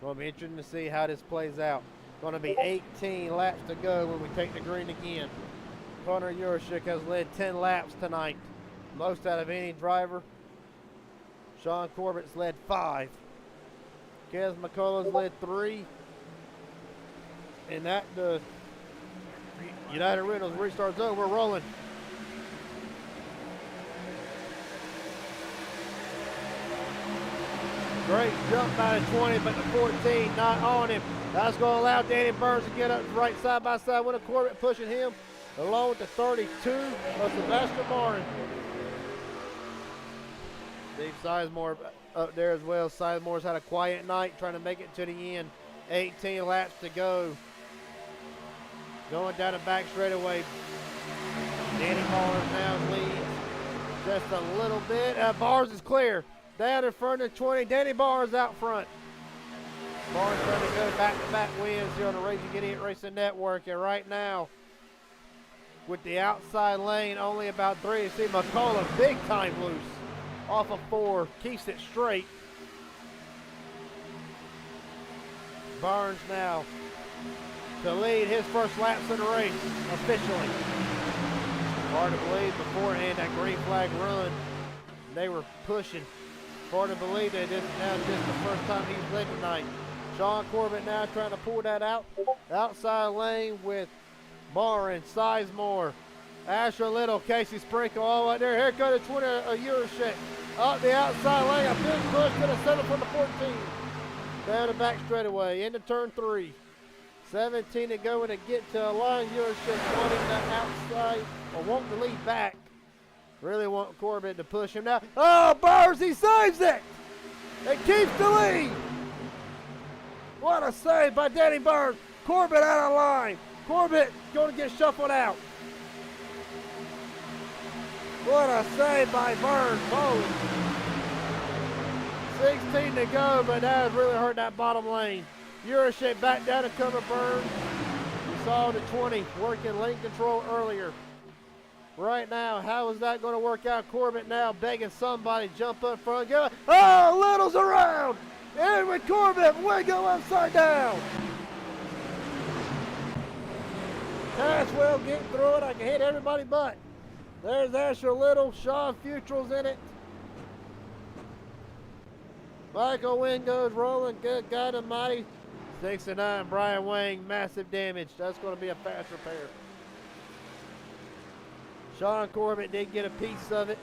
Going to be interesting to see how this plays out. Going to be 18 laps to go when we take the green again. Connor Yurchik has led 10 laps tonight, most out of any driver. Sean Corbett's led 5. Kez McCullough's led 3. And that the United Rentals restart zone. We're rolling. Great jump out of 20, but the 14 not on him. That's going to allow Danny Burns to get up right side by side with a Corvette pushing him, along with the 32 of Sebastian Marin. Steve Sizemore up there as well. Sizemore's had a quiet night trying to make it to the end. 18 laps to go. Going down the back straightaway. Danny Barnes now leads just a little bit. Barnes is clear. Down in front of 20. Danny Barnes out front. Barnes trying to go back-to-back wins here on the Raging Idiot Racing Network. And right now, with the outside lane only about 3, you see McCullough big time loose. Off of 4, keeps it straight. Barnes now to lead his first laps in the race, officially. Hard to believe beforehand that green flag run, they were pushing. Hard to believe that this now just the first time he's led tonight. Sean Corbett now trying to pull that out. Outside lane with Marin, Sizemore, Asher Little, Casey Sprinkle all right there. Here comes the 20 of Yurchik. Up the outside lane, a big push to the 7 from the 14. Down the back straightaway, into turn 3. 17 to go and to get to a line. Yurchik wanting that outside, or wanting to lead back. Really want Corbett to push him now. Oh, Burns, he saves it! It keeps the lead! What a save by Danny Burns. Corbett out of line. Corbett going to get shuffled out. What a save by Burns. Holy. 16 to go, but that has really hurt that bottom lane. Yurchik back down to cover Burns. We saw the 20 working lane control earlier. Right now, how is that going to work out? Corbett now begging somebody to jump up front. Go. Oh, Little's around. In with Corbett. Wingo upside down. Caswell getting through it. I can hit everybody but. There's Asher Little. Sean Futrell's in it. Michael Wingo's rolling. Good God almighty. 69. Brian Wang. Massive damage. That's going to be a fast repair. Sean Corbett did get a piece of it.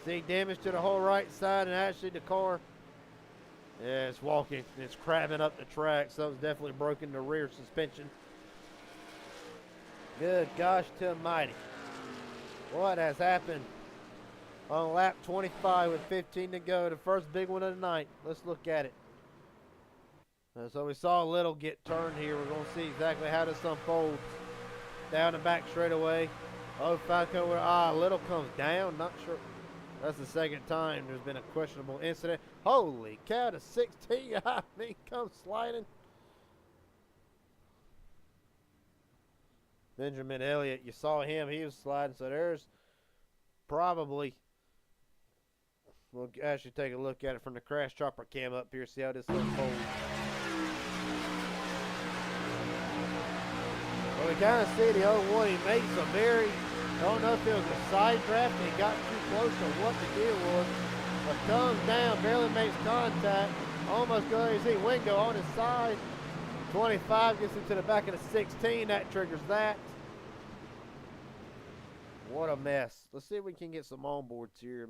See damage to the whole right side and actually the car. Yeah, it's walking. It's crabbing up the track. Something's definitely broken the rear suspension. Good gosh to almighty. What has happened on lap 25 with 15 to go? The first big one of the night. Let's look at it. So we saw Little get turned here. We're going to see exactly how this unfolds. Down the back straightaway. Oh, Falco, Little comes down. Not sure. That's the second time there's been a questionable incident. Holy cow, the 16, I mean, comes sliding. Benjamin Elliott, you saw him. He was sliding. So there's probably, we'll actually take a look at it from the crash chopper cam up here, see how this unfolds. Well, we kind of see the 01. He makes a very, I don't know if it was a side draft and he got too close to what the deal was, but comes down, barely makes contact, almost goes, you see Wingo on his side. 25 gets into the back of the 16, that triggers that. What a mess. Let's see if we can get some onboards here.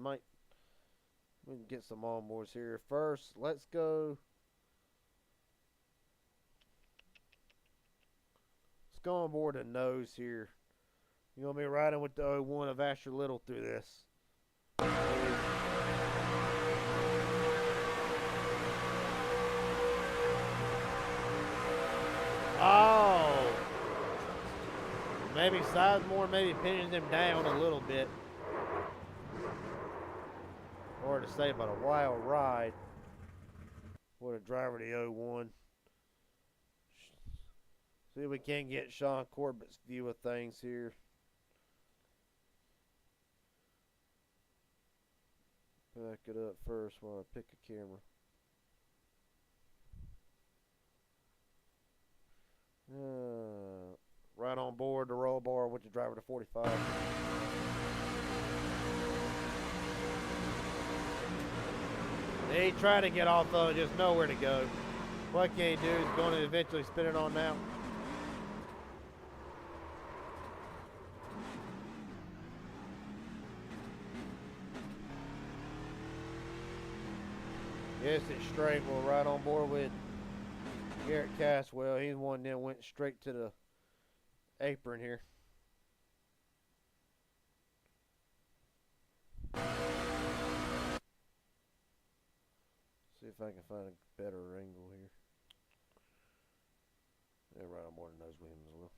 We can get some onboards here. First, let's go. Let's go on board the nose here. You're going to be riding with the 01 of Asher Little through this. Oh! Maybe Sizemore maybe pinning him down a little bit. Hard to say, but a wild ride. What a driver, the 01. See if we can get Sean Corbett's view of things here. Back it up first while I pick a camera. Right on board the roll bar with the driver to 45. He tried to get off though, just nowhere to go. What can he do? He's going to eventually spin it on now. Yes, it's straight. We're right on board with Garrett Caswell. He's the one that went straight to the apron here. See if I can find a better angle here. Yeah, right on board the nose with him as well.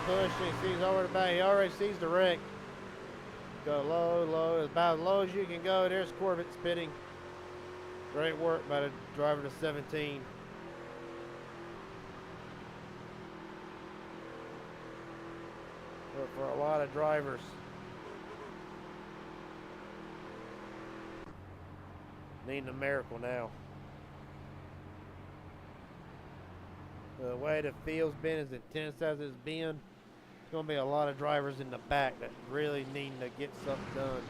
Pushing. He sees over the back. He already sees the wreck. Go low, low. As about as low as you can go. There's Corbett spitting. Great work by the driver to 17. But for a lot of drivers, needing a miracle now. The way the field's been as intense as it's been, there's going to be a lot of drivers in the back that really need to get something done.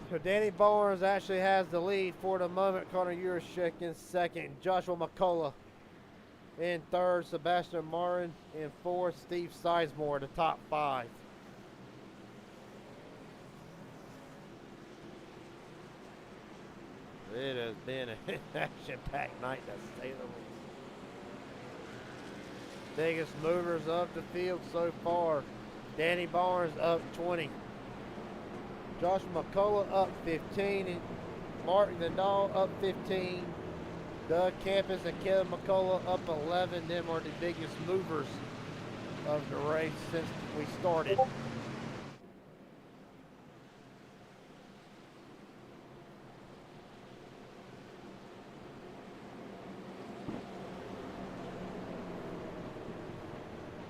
So Danny Barnes actually has the lead for the moment. Connor Urashek in second. Joshua McCullough in third. Sebastian Marin in fourth. Steve Sizemore, the top five. It has been an action-packed night, to say the least. Biggest movers up the field so far. Danny Barnes up 20. Joshua McCullough up 15. And Martin Nandal up 15. Doug Campus and Kevin McCullough up 11. Them are the biggest movers of the race since we started.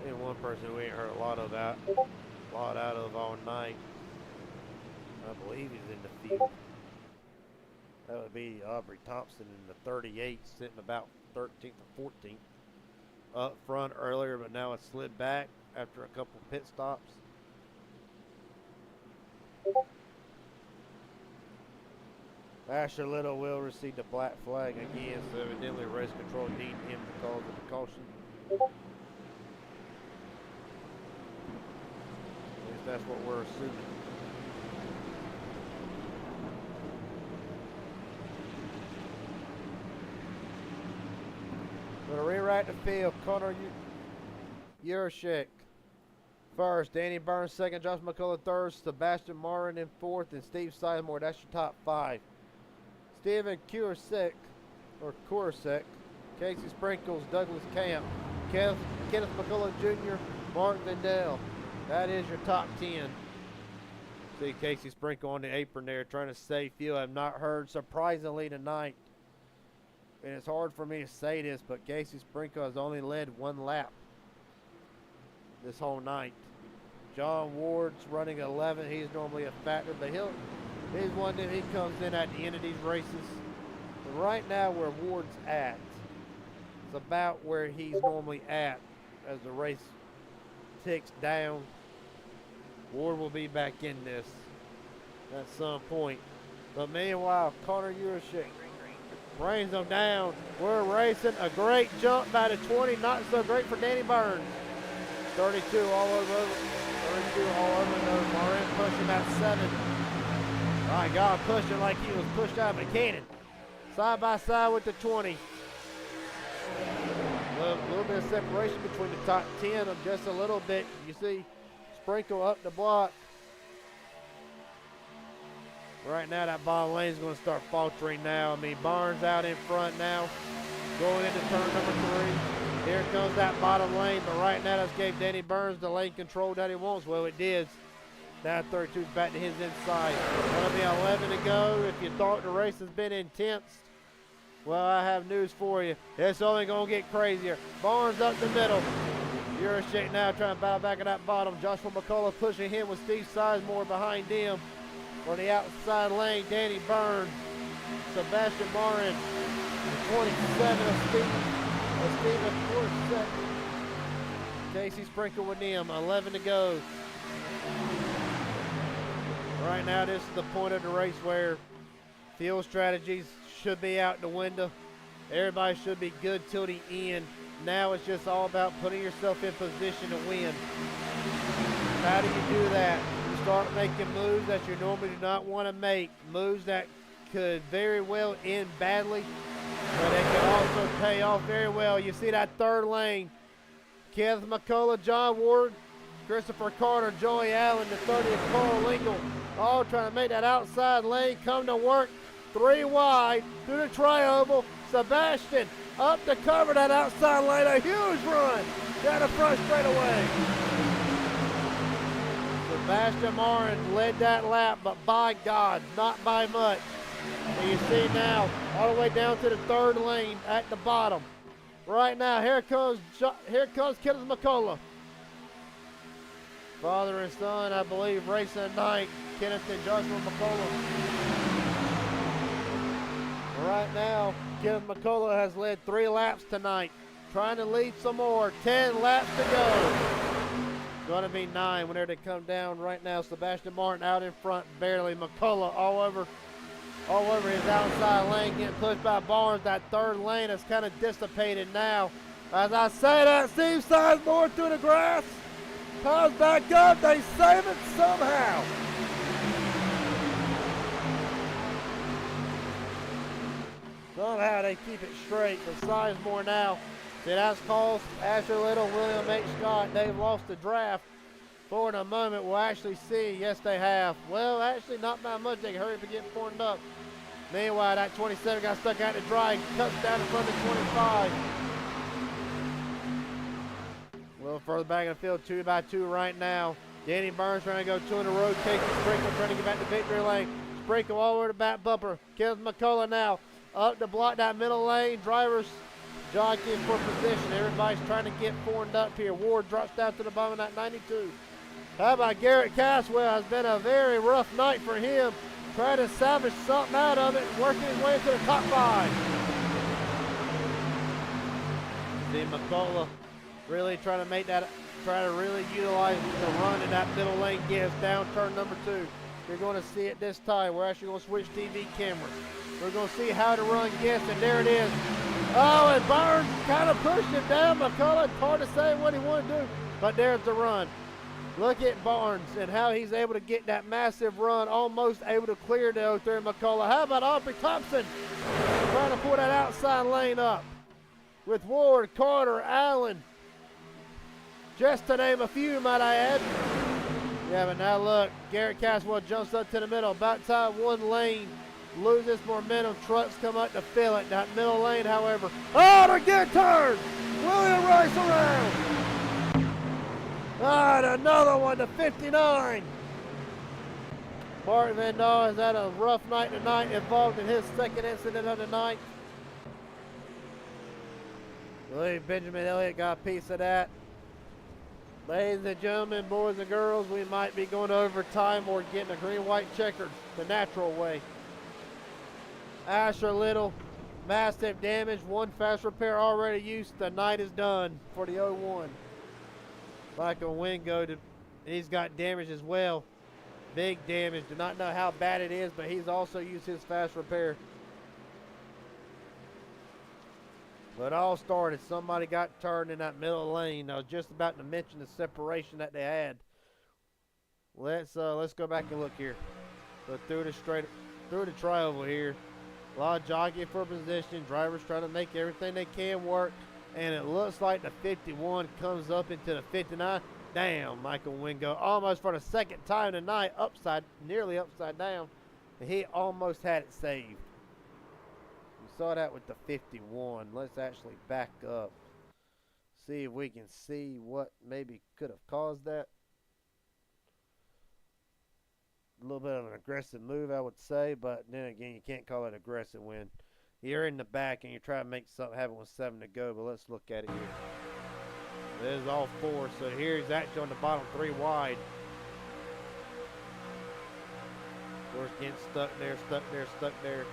And one person we ain't heard a lot out of all night. I believe he's in the field. That would be Aubrey Thompson in the 38, sitting about 13th or 14th. Up front earlier, but now it's slid back after a couple pit stops. Asher Little will receive the black flag again, so evidently race control deemed him because of the caution. At least that's what we're assuming. Gonna rewrite the field. Connor Urashek first. Danny Burns second. Josh McCullough third. Sebastian Marin in fourth. And Steve Sizemore. That's your top five. Steven Kurasek. Casey Sprinkles. Douglas Camp. Kenneth McCullough Jr. Mark Lindell. That is your top 10. See Casey Sprinkle on the apron there trying to save fuel. I have not heard surprisingly tonight. And it's hard for me to say this, but Casey Sprinkle has only led one lap this whole night. John Ward's running 11. He's normally a factor, but he's one that he comes in at the end of these races. But right now where Ward's at, it's about where he's normally at as the race ticks down. Ward will be back in this at some point. But meanwhile, Connor Urashek brings them down. We're racing. A great jump by the 20. Not so great for Danny Burns. 32 all over. 32 all over. Marin pushing that 7. My God, pushing like he was pushed out of a cannon. Side by side with the 20. A little bit of separation between the top 10 of just a little bit. You see Sprinkle up the block. Right now, that bottom lane is going to start faltering now. I mean, Barnes out in front now, going into turn number 3. Here comes that bottom lane, but right now, that's gave Danny Burns the lane control that he wants. Well, it did. Now 32's back to his inside. That'll be 11 to go. If you thought the race has been intense, Well, I have news for you. It's only going to get crazier. Barnes up the middle. Euroshape now trying to bow back at that bottom. Joshua McCullough pushing him with Steve Sizemore behind him. On the outside lane, Danny Burns, Sebastian Marin, 27 of Stephen Forsett. Casey Sprinkle with them, 11 to go. Right now, this is the point of the race where field strategies should be out the window. Everybody should be good till the end. Now it's just all about putting yourself in position to win. How do you do that? You start making moves that you normally do not want to make. Moves that could very well end badly, but it can also pay off very well. You see that third lane. Kenneth McCullough, John Ward, Christopher Carter, Joey Allen, the 30th Carl Lingle, all trying to make that outside lane come to work. 3 wide through the tri-oval. Sebastian up to cover that outside lane. A huge run down the front straightaway. Sebastian Marin led that lap, but by God, not by much. And you see now, all the way down to the third lane at the bottom. Right now, here comes Kenneth McCullough. Father and son, I believe, racing tonight. Kenneth and Joshua McCullough. Right now, Kenneth McCullough has led 3 laps tonight. Trying to lead some more. 10 laps to go. Going to be 9 whenever they come down. Right now, Sebastian Martin out in front, barely. McCullough all over his outside lane, getting pushed by Barnes. That third lane has kind of dissipated now. As I say that, Steve Sizemore through the grass. Comes back up. They save it somehow. Somehow they keep it straight, but Sizemore now. See, that's calls Asher Little, William H. Scott. They've lost the draft. For a moment, we'll actually see. Yes, they have. Well, actually, not by much. They can hurry up and get formed up. Meanwhile, that 27 got stuck out to dry. Cuts down in front of the 25. A little further back in the field, 2 by 2 right now. Danny Burns trying to go 2 in a row. Casey Sprinkle trying to get back to victory lane. Sprinkle all over the back bumper. Kenneth McCullough now up to block that middle lane. Drivers jockeying for position. Everybody's trying to get formed up here. Ward drops down to the bottom of that 92. How about Garrett Caswell? Has been a very rough night for him. Trying to salvage something out of it and working his way to the top 5. See McCullough really trying to really utilize the run that that middle lane gives down turn number 2. You're going to see it this time. We're actually going to switch TV cameras. We're going to see how the run gets, and there it is. Oh, and Burns kind of pushed him down. McCullough, it's hard to say what he wanted to do, but there's the run. Look at Barnes and how he's able to get that massive run, almost able to clear the 03 McCullough. How about Aubrey Thompson trying to pull that outside lane up with Ward, Carter, Allen, just to name a few, might I add. Yeah, but now look, Garrett Caswell jumps up to the middle, about time 1 lane, loses momentum, trucks come up to fill it. That middle lane, however, oh, they're getting turned. William Rice around. Ah, and another one to 59. Martin Van Dahl has had a rough night tonight, involved in his second incident of the night. I believe Benjamin Elliott got a piece of that. Ladies and gentlemen, boys and girls, we might be going to overtime or getting a green-white checkered the natural way. Asher Little, massive damage, 1 fast repair already used. The night is done for the 01. Michael Wingo, he's got damage as well. Big damage. Do not know how bad it is, but he's also used his fast repair. But all started, somebody got turned in that middle lane. I was just about to mention the separation that they had. Let's go back and look here. So through the tri-oval here. A lot of jockeying for position. Drivers trying to make everything they can work. And it looks like the 51 comes up into the 59. Damn, Michael Wingo. Almost for the second time tonight, nearly upside down. And he almost had it saved. We saw that with the 51. Let's actually back up. See if we can see what maybe could have caused that. A little bit of an aggressive move, I would say. But then again, you can't call it aggressive when you're in the back and you're trying to make something happen with 7 to go, but let's look at it here. This is all 4, so here he's actually on the bottom 3 wide. Of course, getting stuck there, stuck there, stuck there.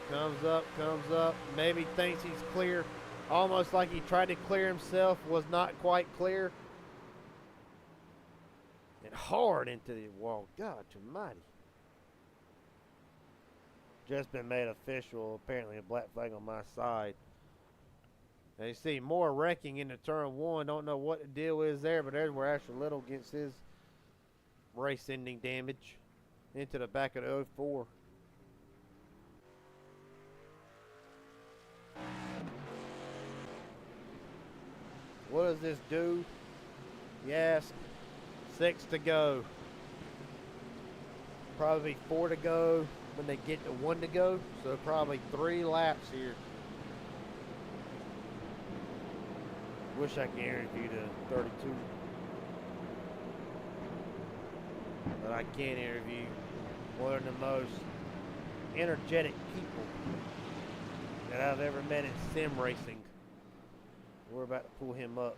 Comes up, maybe thinks he's clear. Almost like he tried to clear himself, was not quite clear. And hard into the wall. God almighty. Just been made official. Apparently a black flag on my side. Now you see more wrecking into turn 1. Don't know what the deal is there, but there's where Asher Little gets his race-ending damage into the back of the 04. What does this do? Yes, 6 to go. Probably 4 to go when they get to 1 to go. So probably 3 laps here. Wish I could interview the 32. But I can't interview one of the most energetic people that I've ever met in sim racing. We're about to pull him up.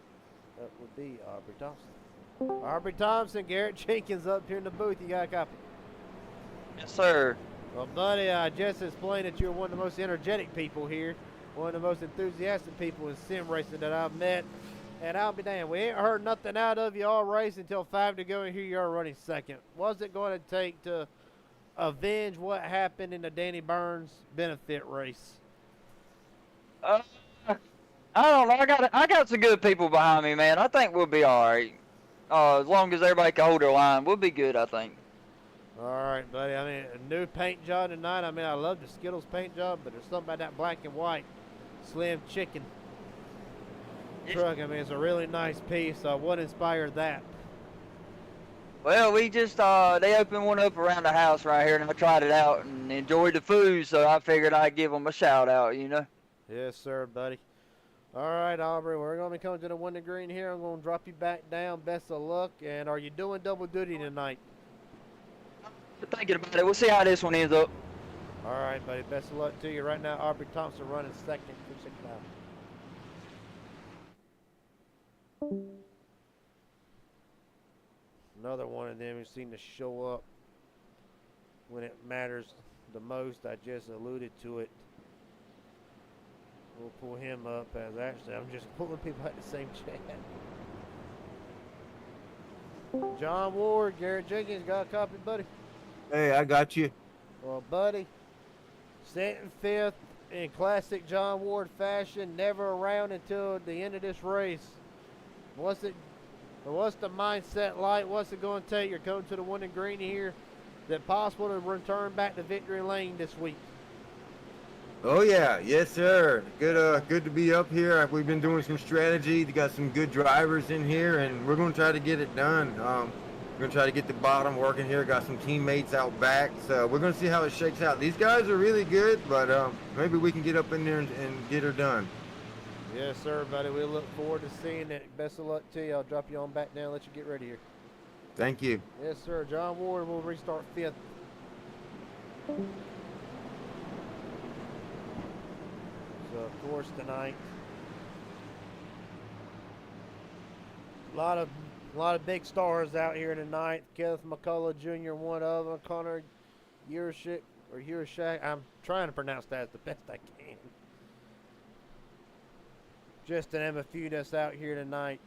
That would be Aubrey Thompson. Aubrey Thompson, Garrett Jenkins up here in the booth. You got a copy? Yes, sir. Well, buddy, I just explained that you're one of the most energetic people here. One of the most enthusiastic people in sim racing that I've met. And I'll be damned, we ain't heard nothing out of you all race until 5 to go, and here you are running second. What's it going to take to avenge what happened in the Danny Burns benefit race? I don't know. I got some good people behind me, man. I think we'll be all right. As long as everybody can hold their line, we'll be good, I think. All right, buddy. I mean, a new paint job tonight. I mean, I love the Skittles paint job, but there's something about that black and white Slim Chicken truck. I mean, it's a really nice piece. What inspired that? Well, we just, they opened one up around the house right here, and I tried it out and enjoyed the food, so I figured I'd give them a shout out, you know? Yes, sir, buddy. All right, Aubrey, we're going to be coming to the 1 to green here. I'm going to drop you back down. Best of luck. And are you doing double duty tonight? Thinking about it. We'll see how this one ends up. All right, buddy. Best of luck to you. Right now, Aubrey Thompson running second. 269. Another one of them who seem to show up when it matters the most. I just alluded to it. We'll pull him up as actually I'm just pulling people at the same chat. John Ward, Garrett Jenkins, got a copy, buddy? Hey, I got you. Well, buddy, sitting 5th in classic John Ward fashion, never around until the end of this race. What's the mindset like? What's it going to take? You're coming to the 1 and green here. Is it possible to return back to victory lane this week? Oh yeah, yes sir. Good to be up here. We've been doing some strategy. We got some good drivers in here, and we're gonna try to get it done. We're gonna try to get the bottom working here. Got some teammates out back, so we're gonna see how it shakes out. These guys are really good, but maybe we can get up in there and get her done. Yes, sir, buddy. We look forward to seeing it. Best of luck to you. I'll drop you on back down. Let you get ready here. Thank you. Yes, sir. John Ward will restart 5th. So, of course, tonight, a lot of big stars out here tonight. Kenneth McCullough Jr., one of them. Connor Urashak. I'm trying to pronounce that as the best I can. Just to name a few that's out here tonight.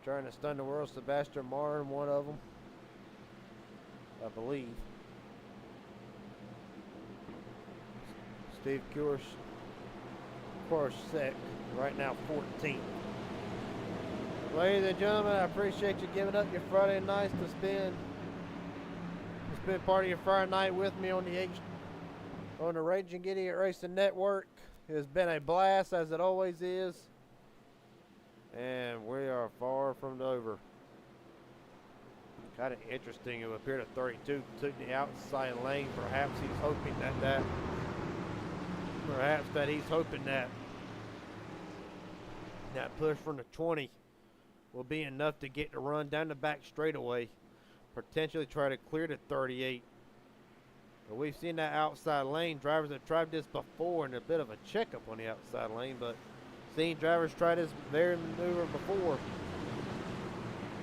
Trying to stun the world. Sebastian Martin, one of them, I believe. Steve Korsek, right now 14. Ladies and gentlemen, I appreciate you giving up your Friday nights to spend part of your Friday night with me on the Raging Idiot Racing Network. It has been a blast, as it always is. And we are far from over. Kind of interesting. It appeared at 32 took the outside lane. Perhaps he's hoping that push from the 20 will be enough to get the run down the back straightaway. Potentially try to clear the 38. But we've seen that outside lane. Drivers have tried this before and a bit of a checkup on the outside lane, but seen drivers try this very maneuver before.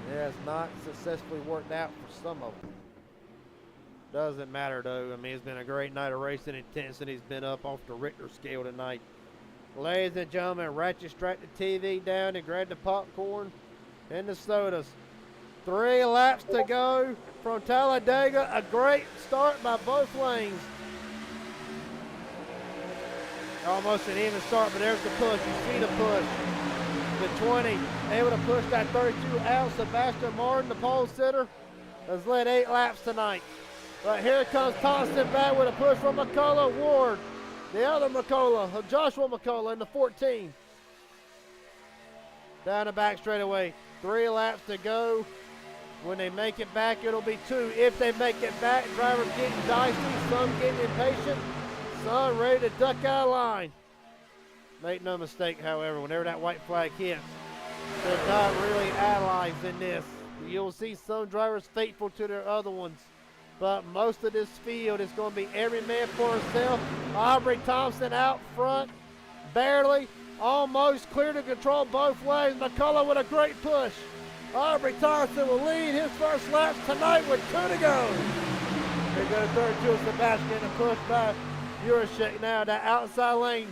It has not successfully worked out for some of them. Doesn't matter though. I mean, it's been a great night of racing. Intensity's been up off the Richter scale tonight. Ladies and gentlemen, Ratchet strap the TV down and grab the popcorn and the sodas. 3 laps to go from Talladega. A great start by both lanes. Almost an even start, but there's the push. You see the push. The 20 able to push that 32 out. Sebastian Martin, the pole sitter, has led 8 laps tonight. But here comes Thompson back with a push from McCullough. Ward, the other McCullough, Joshua McCullough in the 14. Down the back straightaway. 3 laps to go. When they make it back, it'll be 2. If they make it back, drivers getting dicey, some getting impatient, some ready to duck out of line. Make no mistake, however, whenever that white flag hits, they're not really allies in this. You'll see some drivers faithful to their other ones, but most of this field is going to be every man for himself. Aubrey Thompson out front, barely, almost clear to control both lanes. McCullough with a great push. Aubrey Thompson will lead his first laps tonight with 2 to go. Here goes 32 Sebastian, a push by Jurasek now. That outside lane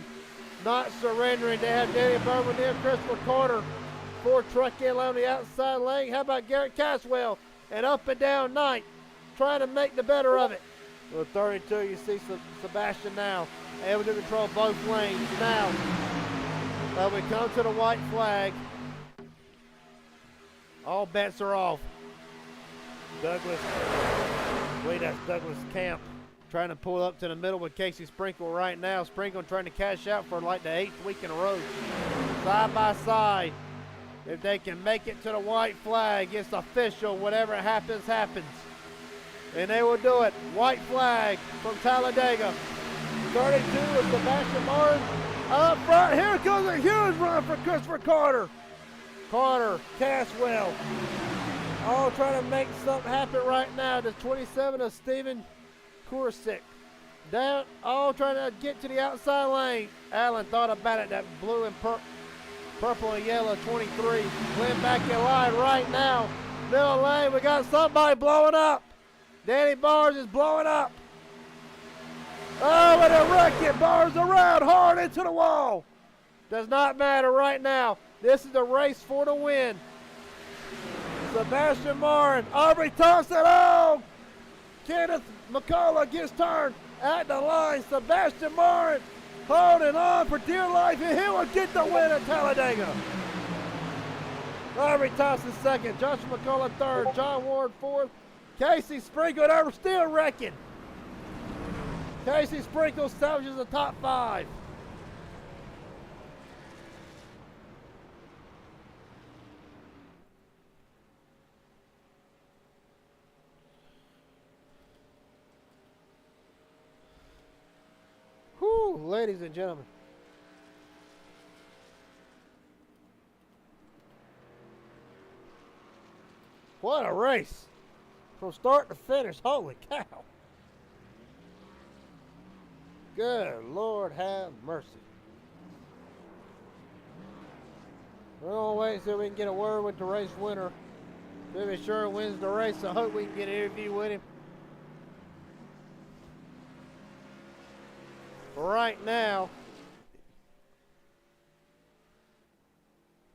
not surrendering. They have Danny Berman there, Christopher Carter. 4 truck in on the outside lane. How about Garrett Caswell? And up and down night, trying to make the better of it. With 32, you see Sebastian now able to control both lanes now. We come to the white flag. All bets are off. Douglas, wait, that's Douglas Camp trying to pull up to the middle with Casey Sprinkle right now. Sprinkle trying to cash out for like the 8th week in a row. Side by side. If they can make it to the white flag, it's official. Whatever happens, happens. And they will do it. White flag from Talladega. 32 with Sebastian Martin. Up front, here comes a huge run for Christopher Carter. Carter, Caswell, all trying to make something happen right now. The 27 of Steven Kursick. Down, all trying to get to the outside lane. Allen thought about it, that blue and purple and yellow 23. Glenn back in line right now. Middle lane, we got somebody blowing up. Danny Bars is blowing up. Oh, and a wreck Bars around hard into the wall. Does not matter right now. This is the race for the win. Sebastian Martin, Aubrey Thompson, oh! Kenneth McCullough gets turned at the line. Sebastian Martin holding on for dear life, and he will get the win at Talladega. Aubrey Thompson second, Joshua McCullough third, John Ward fourth, Casey Sprinkle, they're still wrecking. Casey Sprinkle salvages the top 5. Whew, ladies and gentlemen. What a race. From start to finish, holy cow. Good Lord have mercy. We're going to wait so we can get a word with the race winner. To be sure wins the race. I hope we can get an interview with him. Right now,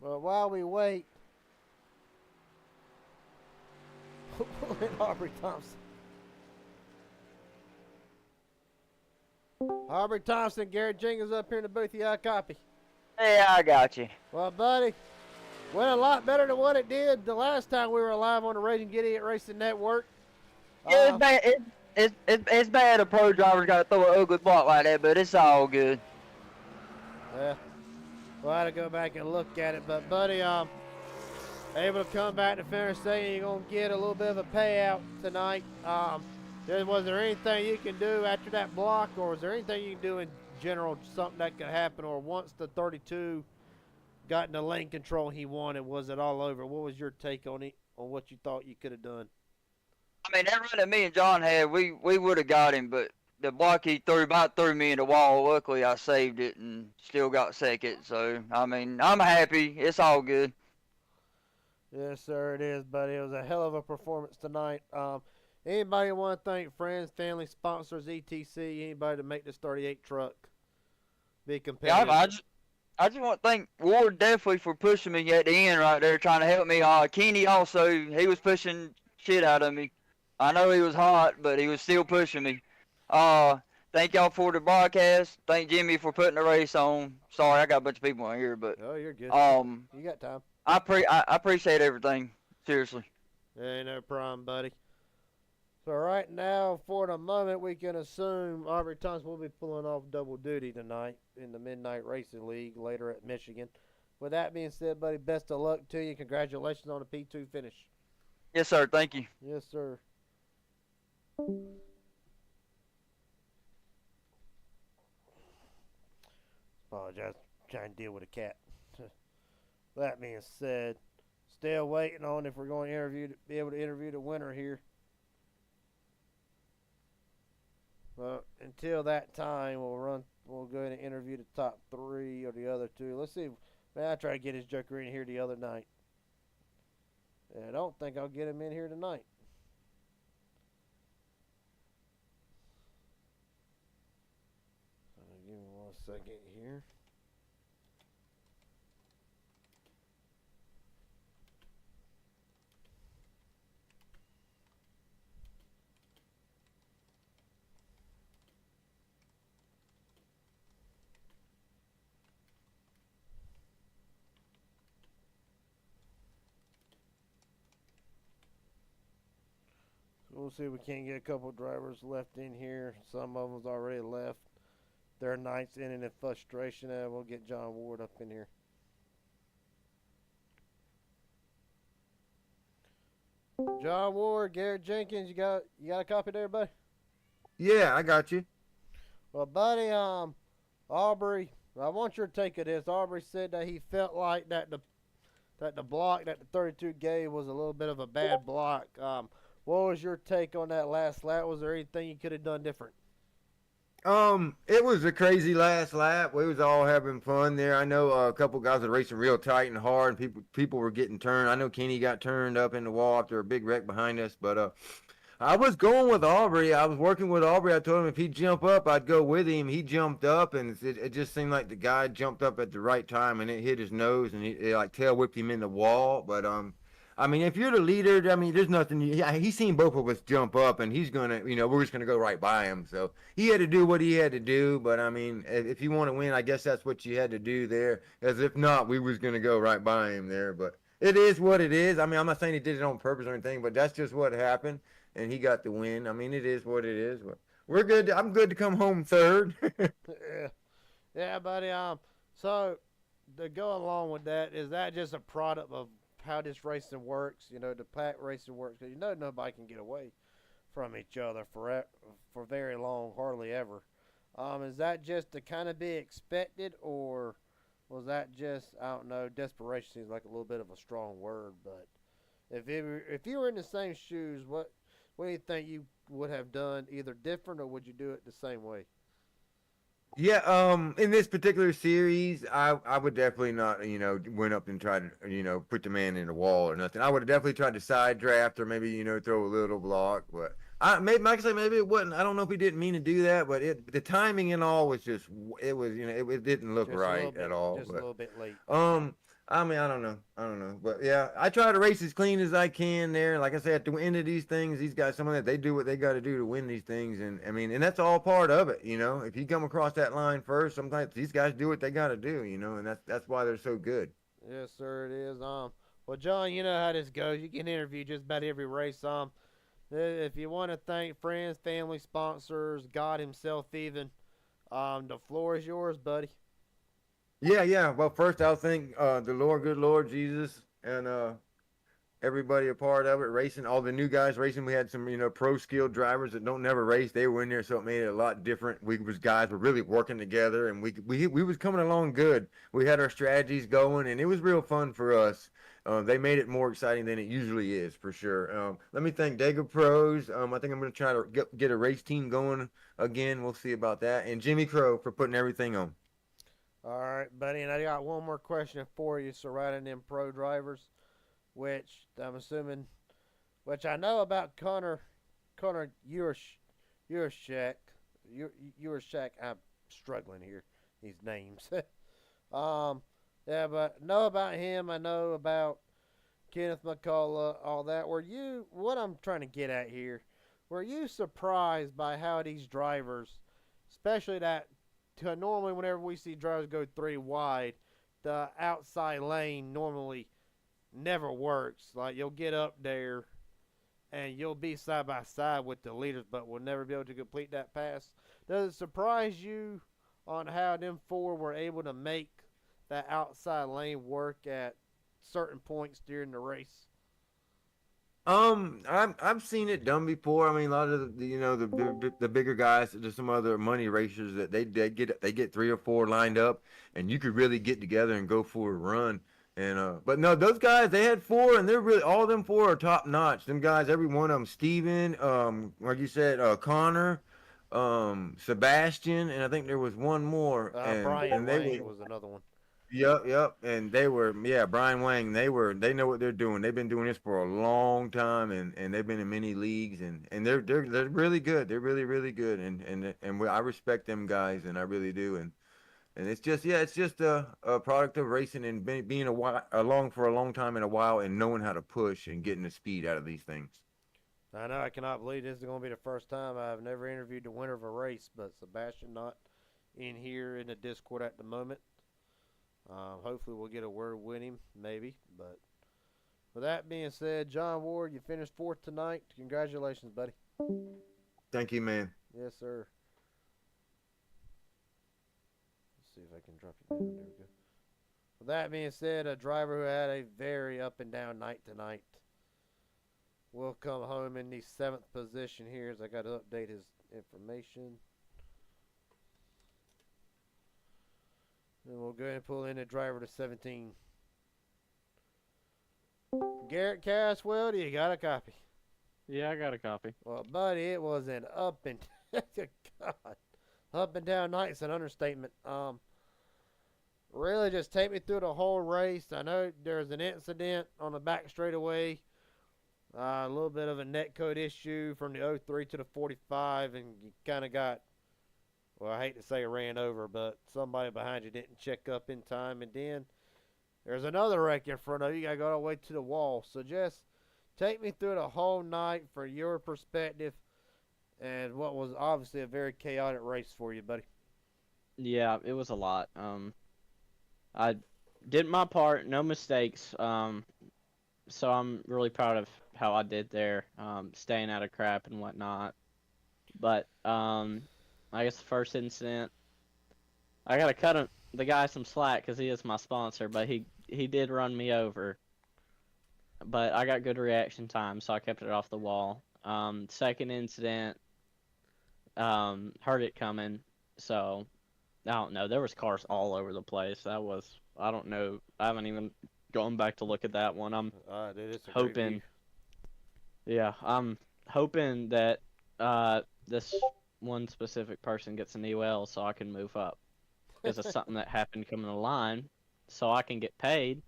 but while we wait, Aubrey Thompson. Aubrey Thompson, Garrett Jenkins up here in the booth. You got a copy? Yeah, I got you. Well, buddy, went a lot better than what it did the last time we were live on the Raging Idiot Racing Network. Yeah, it's bad. It's bad a pro driver's got to throw an ugly block like that, but it's all good. Yeah, we'll have to go back and look at it. But, buddy, able to come back to finish saying you're going to get a little bit of a payout tonight. Was there anything you can do after that block, or was there anything you can do in general, something that could happen, or once the 32 got in the lane control he wanted, was it all over? What was your take on it, on what you thought you could have done? I mean, that run that me and John had, we would have got him, but the block he threw me in the wall. Luckily, I saved it and still got second. So, I mean, I'm happy. It's all good. Yes, sir, it is, buddy. It was a hell of a performance tonight. Anybody want to thank friends, family, sponsors, etc. Anybody to make this 38 truck be Yeah, competitive? I just want to thank Ward definitely for pushing me at the end right there, trying to help me. Kenny also, he was pushing shit out of me. I know he was hot, but he was still pushing me. Thank y'all for the broadcast. Thank Jimmy for putting the race on. Sorry, I got a bunch of people in here, but Oh, you're good. You got time. I appreciate everything. Seriously. Ain't no problem, buddy. So right now, for the moment, we can assume Aubrey Thompson will be pulling off double duty tonight in the Midnight Racing League later at Michigan. With that being said, buddy, best of luck to you. Congratulations on the P2 finish. Yes, sir. Thank you. Yes, sir. Apologize. Trying to deal with a cat. That being said, still waiting on if we're going to be able to interview the winner here. Well, until that time, we'll go ahead and interview the top 3 or the other 2. Let's see. Man, I tried to get his joker in here the other night. And I don't think I'll get him in here tonight. Give me 1 second here. We'll see if we can't get a couple drivers left in here. Some of them's already left. Their night's ending in frustration, and we'll get John Ward up in here. John Ward, Garrett Jenkins, you got a copy there, buddy? Yeah, I got you. Well, buddy, Aubrey, I want your take of this. Aubrey said that he felt like that the block that the 32 gave was a little bit of a bad block. What was your take on that last lap? Was there anything you could have done different? It was a crazy last lap. We was all having fun there. I know a couple guys were racing real tight and hard, and people were getting turned. I know Kenny got turned up in the wall after a big wreck behind us, but I was going with Aubrey. I was working with Aubrey. I told him if he'd jump up, I'd go with him. He jumped up, and it just seemed like the guy jumped up at the right time, and it hit his nose, and it like tail whipped him in the wall. But I mean, if you're the leader, I mean, there's nothing. He's seen both of us jump up, and he's gonna, we're just gonna go right by him. So he had to do what he had to do. But I mean, if you want to win, I guess that's what you had to do there. As if not, we was gonna go right by him there. But it is what it is. I mean, I'm not saying he did it on purpose or anything, but that's just what happened, and he got the win. I mean, it is what it is. But we're good. I'm good to come home third. Yeah, buddy. So to go along with that, is that just a product of how this racing works, the pack racing works? Because nobody can get away from each other for very long, hardly ever. Is that just to kind of be expected, or was that just, I don't know, desperation seems like a little bit of a strong word, but if you were in the same shoes, what do you think you would have done either different, or would you do it the same way? Yeah, in this particular series, I would definitely not, went up and tried to, put the man in the wall or nothing. I would have definitely tried to side draft or maybe, throw a little block. But maybe it wasn't. I don't know if he didn't mean to do that, but the timing and all was just, it was, it didn't look Just right at all. Just a little bit late. I mean, I don't know, but yeah, I try to race as clean as I can there. Like I said, at the end of these things, these guys, some of that, they do what they got to do to win these things, and I mean, and that's all part of it, If you come across that line first, sometimes these guys do what they got to do, and that's why they're so good. Yes, sir, it is. Well, John, you know how this goes. You can interview just about every race. If you want to thank friends, family, sponsors, God Himself, even, the floor is yours, buddy. Yeah. Well, first I'll thank the Lord, good Lord Jesus, and everybody a part of it, racing, all the new guys racing. We had some, pro skilled drivers that don't never race. They were in there, so it made it a lot different. Guys were really working together, and we was coming along good. We had our strategies going, and it was real fun for us. They made it more exciting than it usually is, for sure. Let me thank Dega Pros. I think I'm going to try to get a race team going again. We'll see about that. And Jimmy Crow for putting everything on. All right, buddy, and I got one more question for you surrounding them pro drivers, which I'm assuming, which I know about Connor Yurshak. Yurshak. I'm struggling here. These names. Yeah, but know about him. I know about Kenneth McCullough, all that. What I'm trying to get at here, were you surprised by how these drivers, especially that, normally whenever we see drivers go 3 wide, the outside lane normally never works. Like, you'll get up there and you'll be side by side with the leaders, but will never be able to complete that pass. Does it surprise you on how them 4 were able to make that outside lane work at certain points during the race? I've seen it done before. I mean, a lot of the bigger guys, there's some other money racers that they get 3 or 4 lined up, and you could really get together and go for a run. And but no, those guys, they had 4, and they're really, all of them 4 are top notch. Them guys, every one of them, Steven, like you said, Connor, Sebastian, and I think there was one more, Brian they Wayne were. was another one. Yep. And they were, yeah, Brian Wang, they know what they're doing. They've been doing this for a long time, and they've been in many leagues, and they're really good. They're really, really good. I respect them guys, and I really do. And it's just, yeah, it's just a product of racing and being along for a long time in a while, and knowing how to push and getting the speed out of these things. I know, I cannot believe this is going to be the first time I've never interviewed the winner of a race, but Sebastian not in here in the Discord at the moment. Hopefully we'll get a word with him, maybe. But with that being said, John Ward, you finished 4th tonight. Congratulations, buddy. Thank you, man. Yes, sir. Let's see if I can drop you down. There we go. With that being said, a driver who had a very up and down night tonight will come home in the 7th position here, as I got to update his information. And we'll go ahead and pull in the driver to 17. Garrett Caswell, do you got a copy? Yeah, I got a copy. Well, buddy, it was an up and God, up and down night. It's an understatement. Really, just take me through the whole race. I know there was an incident on the back straightaway. A little bit of a netcode issue from the 03 to the 45, and you kind of got, well, I hate to say ran over, but somebody behind you didn't check up in time. And then there's another wreck in front of you. You got to go all the way to the wall. So just take me through the whole night for your perspective and what was obviously a very chaotic race for you, buddy. Yeah, it was a lot. I did my part, no mistakes. So I'm really proud of how I did there, staying out of crap and whatnot. But I guess the first incident, I gotta cut the guy some slack because he is my sponsor, but he did run me over. But I got good reaction time, so I kept it off the wall. Second incident, heard it coming, so I don't know. There was cars all over the place. I don't know. I haven't even gone back to look at that one. I'm Dude, it's a great hoping. view. Yeah, I'm hoping that this one specific person gets an EOL so I can move up. Because it's something that happened coming the line, so I can get paid.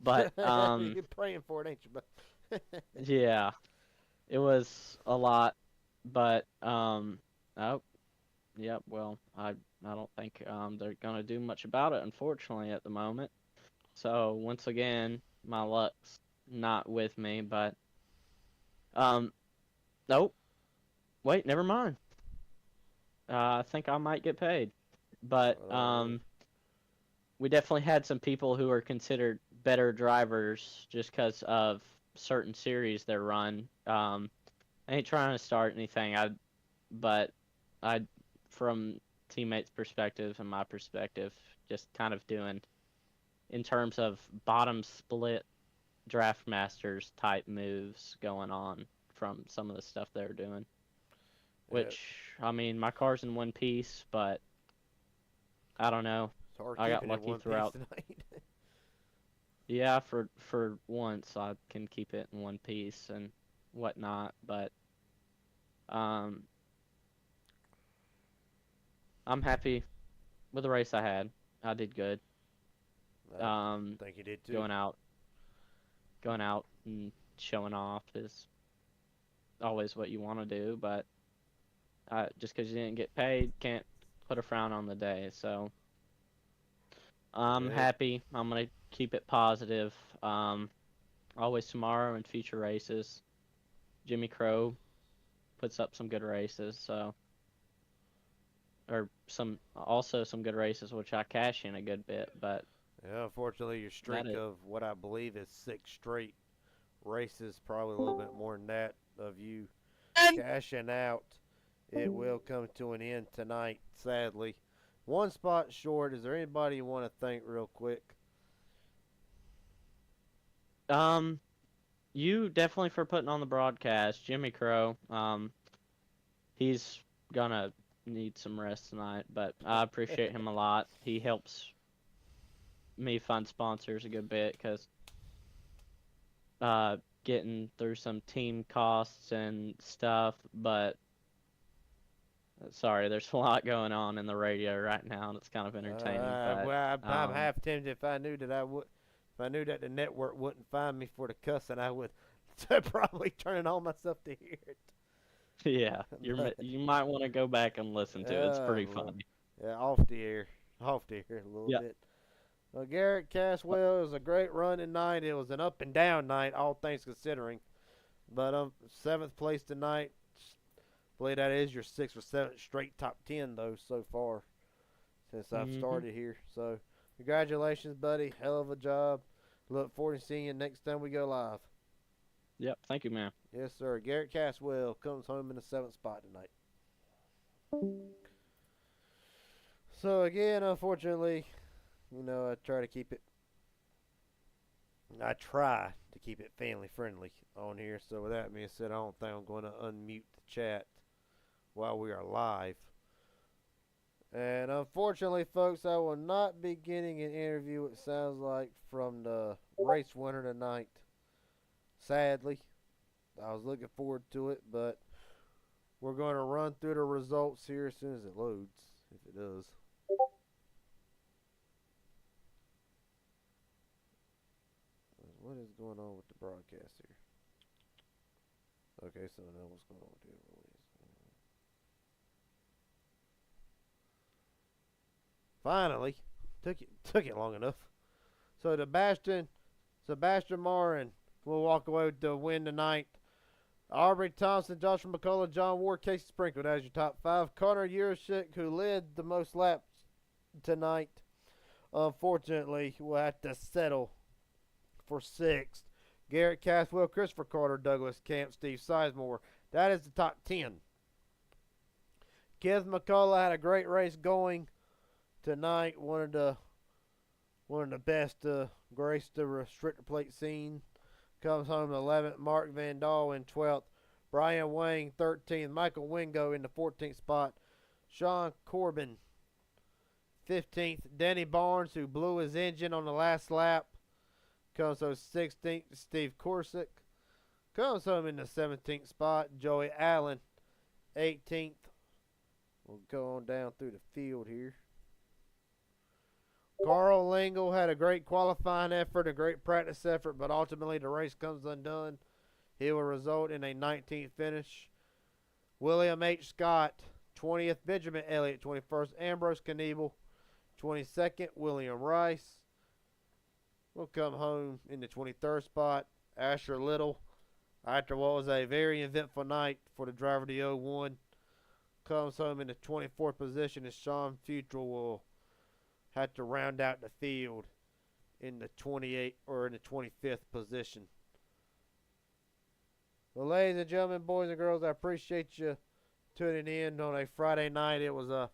But You're praying for it, ain't you? But yeah, it was a lot. But oh, yeah. Well, I don't think they're gonna do much about it, unfortunately, at the moment. So once again, my luck's not with me. But nope. Wait, never mind. I think I might get paid. But we definitely had some people who are considered better drivers just because of certain series they run. I ain't trying to start anything. But from teammates' perspective and my perspective, just kind of doing in terms of bottom split draft masters type moves going on from some of the stuff they're doing. Which, I mean, my car's in one piece, but I don't know. it's hard I got keeping it lucky one piece throughout. tonight. Yeah, for once I can keep it in one piece and whatnot, but um, I'm happy with the race I had. I did good. I Um, think you did too. going out and showing off is always what you want to do, but just because you didn't get paid can't put a frown on the day. So I'm Good. happy. I'm gonna keep it positive. Always tomorrow and future races. Jimmy Crow puts up some good races, so or some good races which I cash in a good bit, but Yeah, unfortunately, your that streak is of what I believe is 6 straight races, probably a little bit more than that, of you cashing out, it will come to an end tonight, sadly. One spot short. Is there anybody you want to thank real quick? um you definitely for putting on the broadcast, Jimmy Crow. He's gonna need some rest tonight, but I appreciate him a lot. He helps me find sponsors a good bit because getting through some team costs and stuff. But sorry, there's a lot going on in the radio right now, and it's kind of entertaining. But Well, I'm half tempted. If I knew that if I knew that the network wouldn't find me for the cussing, I would probably turn it on myself to hear it. yeah, you might want to go back and listen to it. It's pretty Well, funny. yeah, off the air a little Yeah. bit. Well, Garrett Caswell, it was a great run tonight. It was an up and down night, all things considering. But 7th place tonight. Believe that is your 6th or 7th straight top 10 though so far since I've started here. So congratulations, buddy. Hell of a job. Look forward to seeing you next time we go live. Yep. Thank you, man. Yes, sir. Garrett Caswell comes home in the 7th spot tonight. So again, unfortunately, I try to keep it. I try to keep it family friendly on here. So with that being said, I don't think I'm going to unmute the chat while we are live. And unfortunately, folks, I will not be getting an interview, it sounds like, from the race winner tonight. Sadly, I was looking forward to it, but we're going to run through the results here as soon as it loads, if it does. What is going on with the broadcast here? Okay, so now what's going on with the release? Finally, took it long enough. So Sebastian Morin will walk away with the win tonight. Aubrey Thompson, Joshua McCullough, John Ward, Casey Sprinkle. That's your top 5. Connor Urashik, who led the most laps tonight, unfortunately will have to settle for 6th. Garrett Caswell, Christopher Carter, Douglas Camp, Steve Sizemore. That is the top 10. Kenneth McCullough had a great race going tonight. One of the best to grace the restrictor plate scene. Comes home 11th. Mark Van Dahl in 12th. Brian Wang 13th. Michael Wingo in the 14th spot. Sean Corbin 15th. Danny Barnes, who blew his engine on the last lap, comes home 16th. Steve Corsick comes home in the 17th spot. Joey Allen 18th. We'll go on down through the field here. Carl Lingle had a great qualifying effort, a great practice effort, but ultimately the race comes undone. He will result in a 19th finish. William H. Scott, 20th. Benjamin Elliott, 21st. Ambrose Kniebel, 22nd. William Rice will come home in the 23rd spot. Asher Little, after what was a very eventful night for the driver of the 01, comes home in the 24th position, as Sean Futrell will have to round out the field in the 28th or in the 25th position. Well, ladies and gentlemen, boys and girls, I appreciate you tuning in on a Friday night. It was a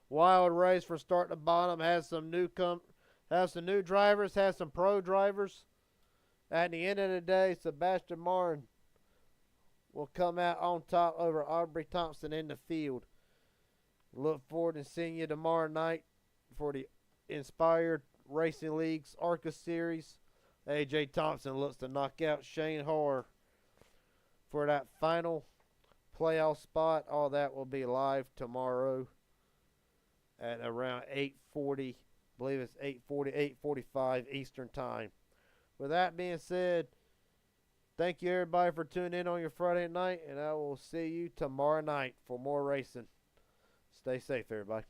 wild race from start to bottom. Has some new drivers, has some pro drivers. At the end of the day, Sebastian Morin will come out on top over Aubrey Thompson in the field. Look forward to seeing you tomorrow night for the Inspired Racing League's ARCA Series AJ Thompson looks to knock out Shane Hoare for that final playoff spot. All that will be live tomorrow at around 8:40. I believe it's 8:40, 8:45 Eastern Time. With that being said, thank you everybody for tuning in on your Friday night, and I will see you tomorrow night for more racing. Stay safe, everybody.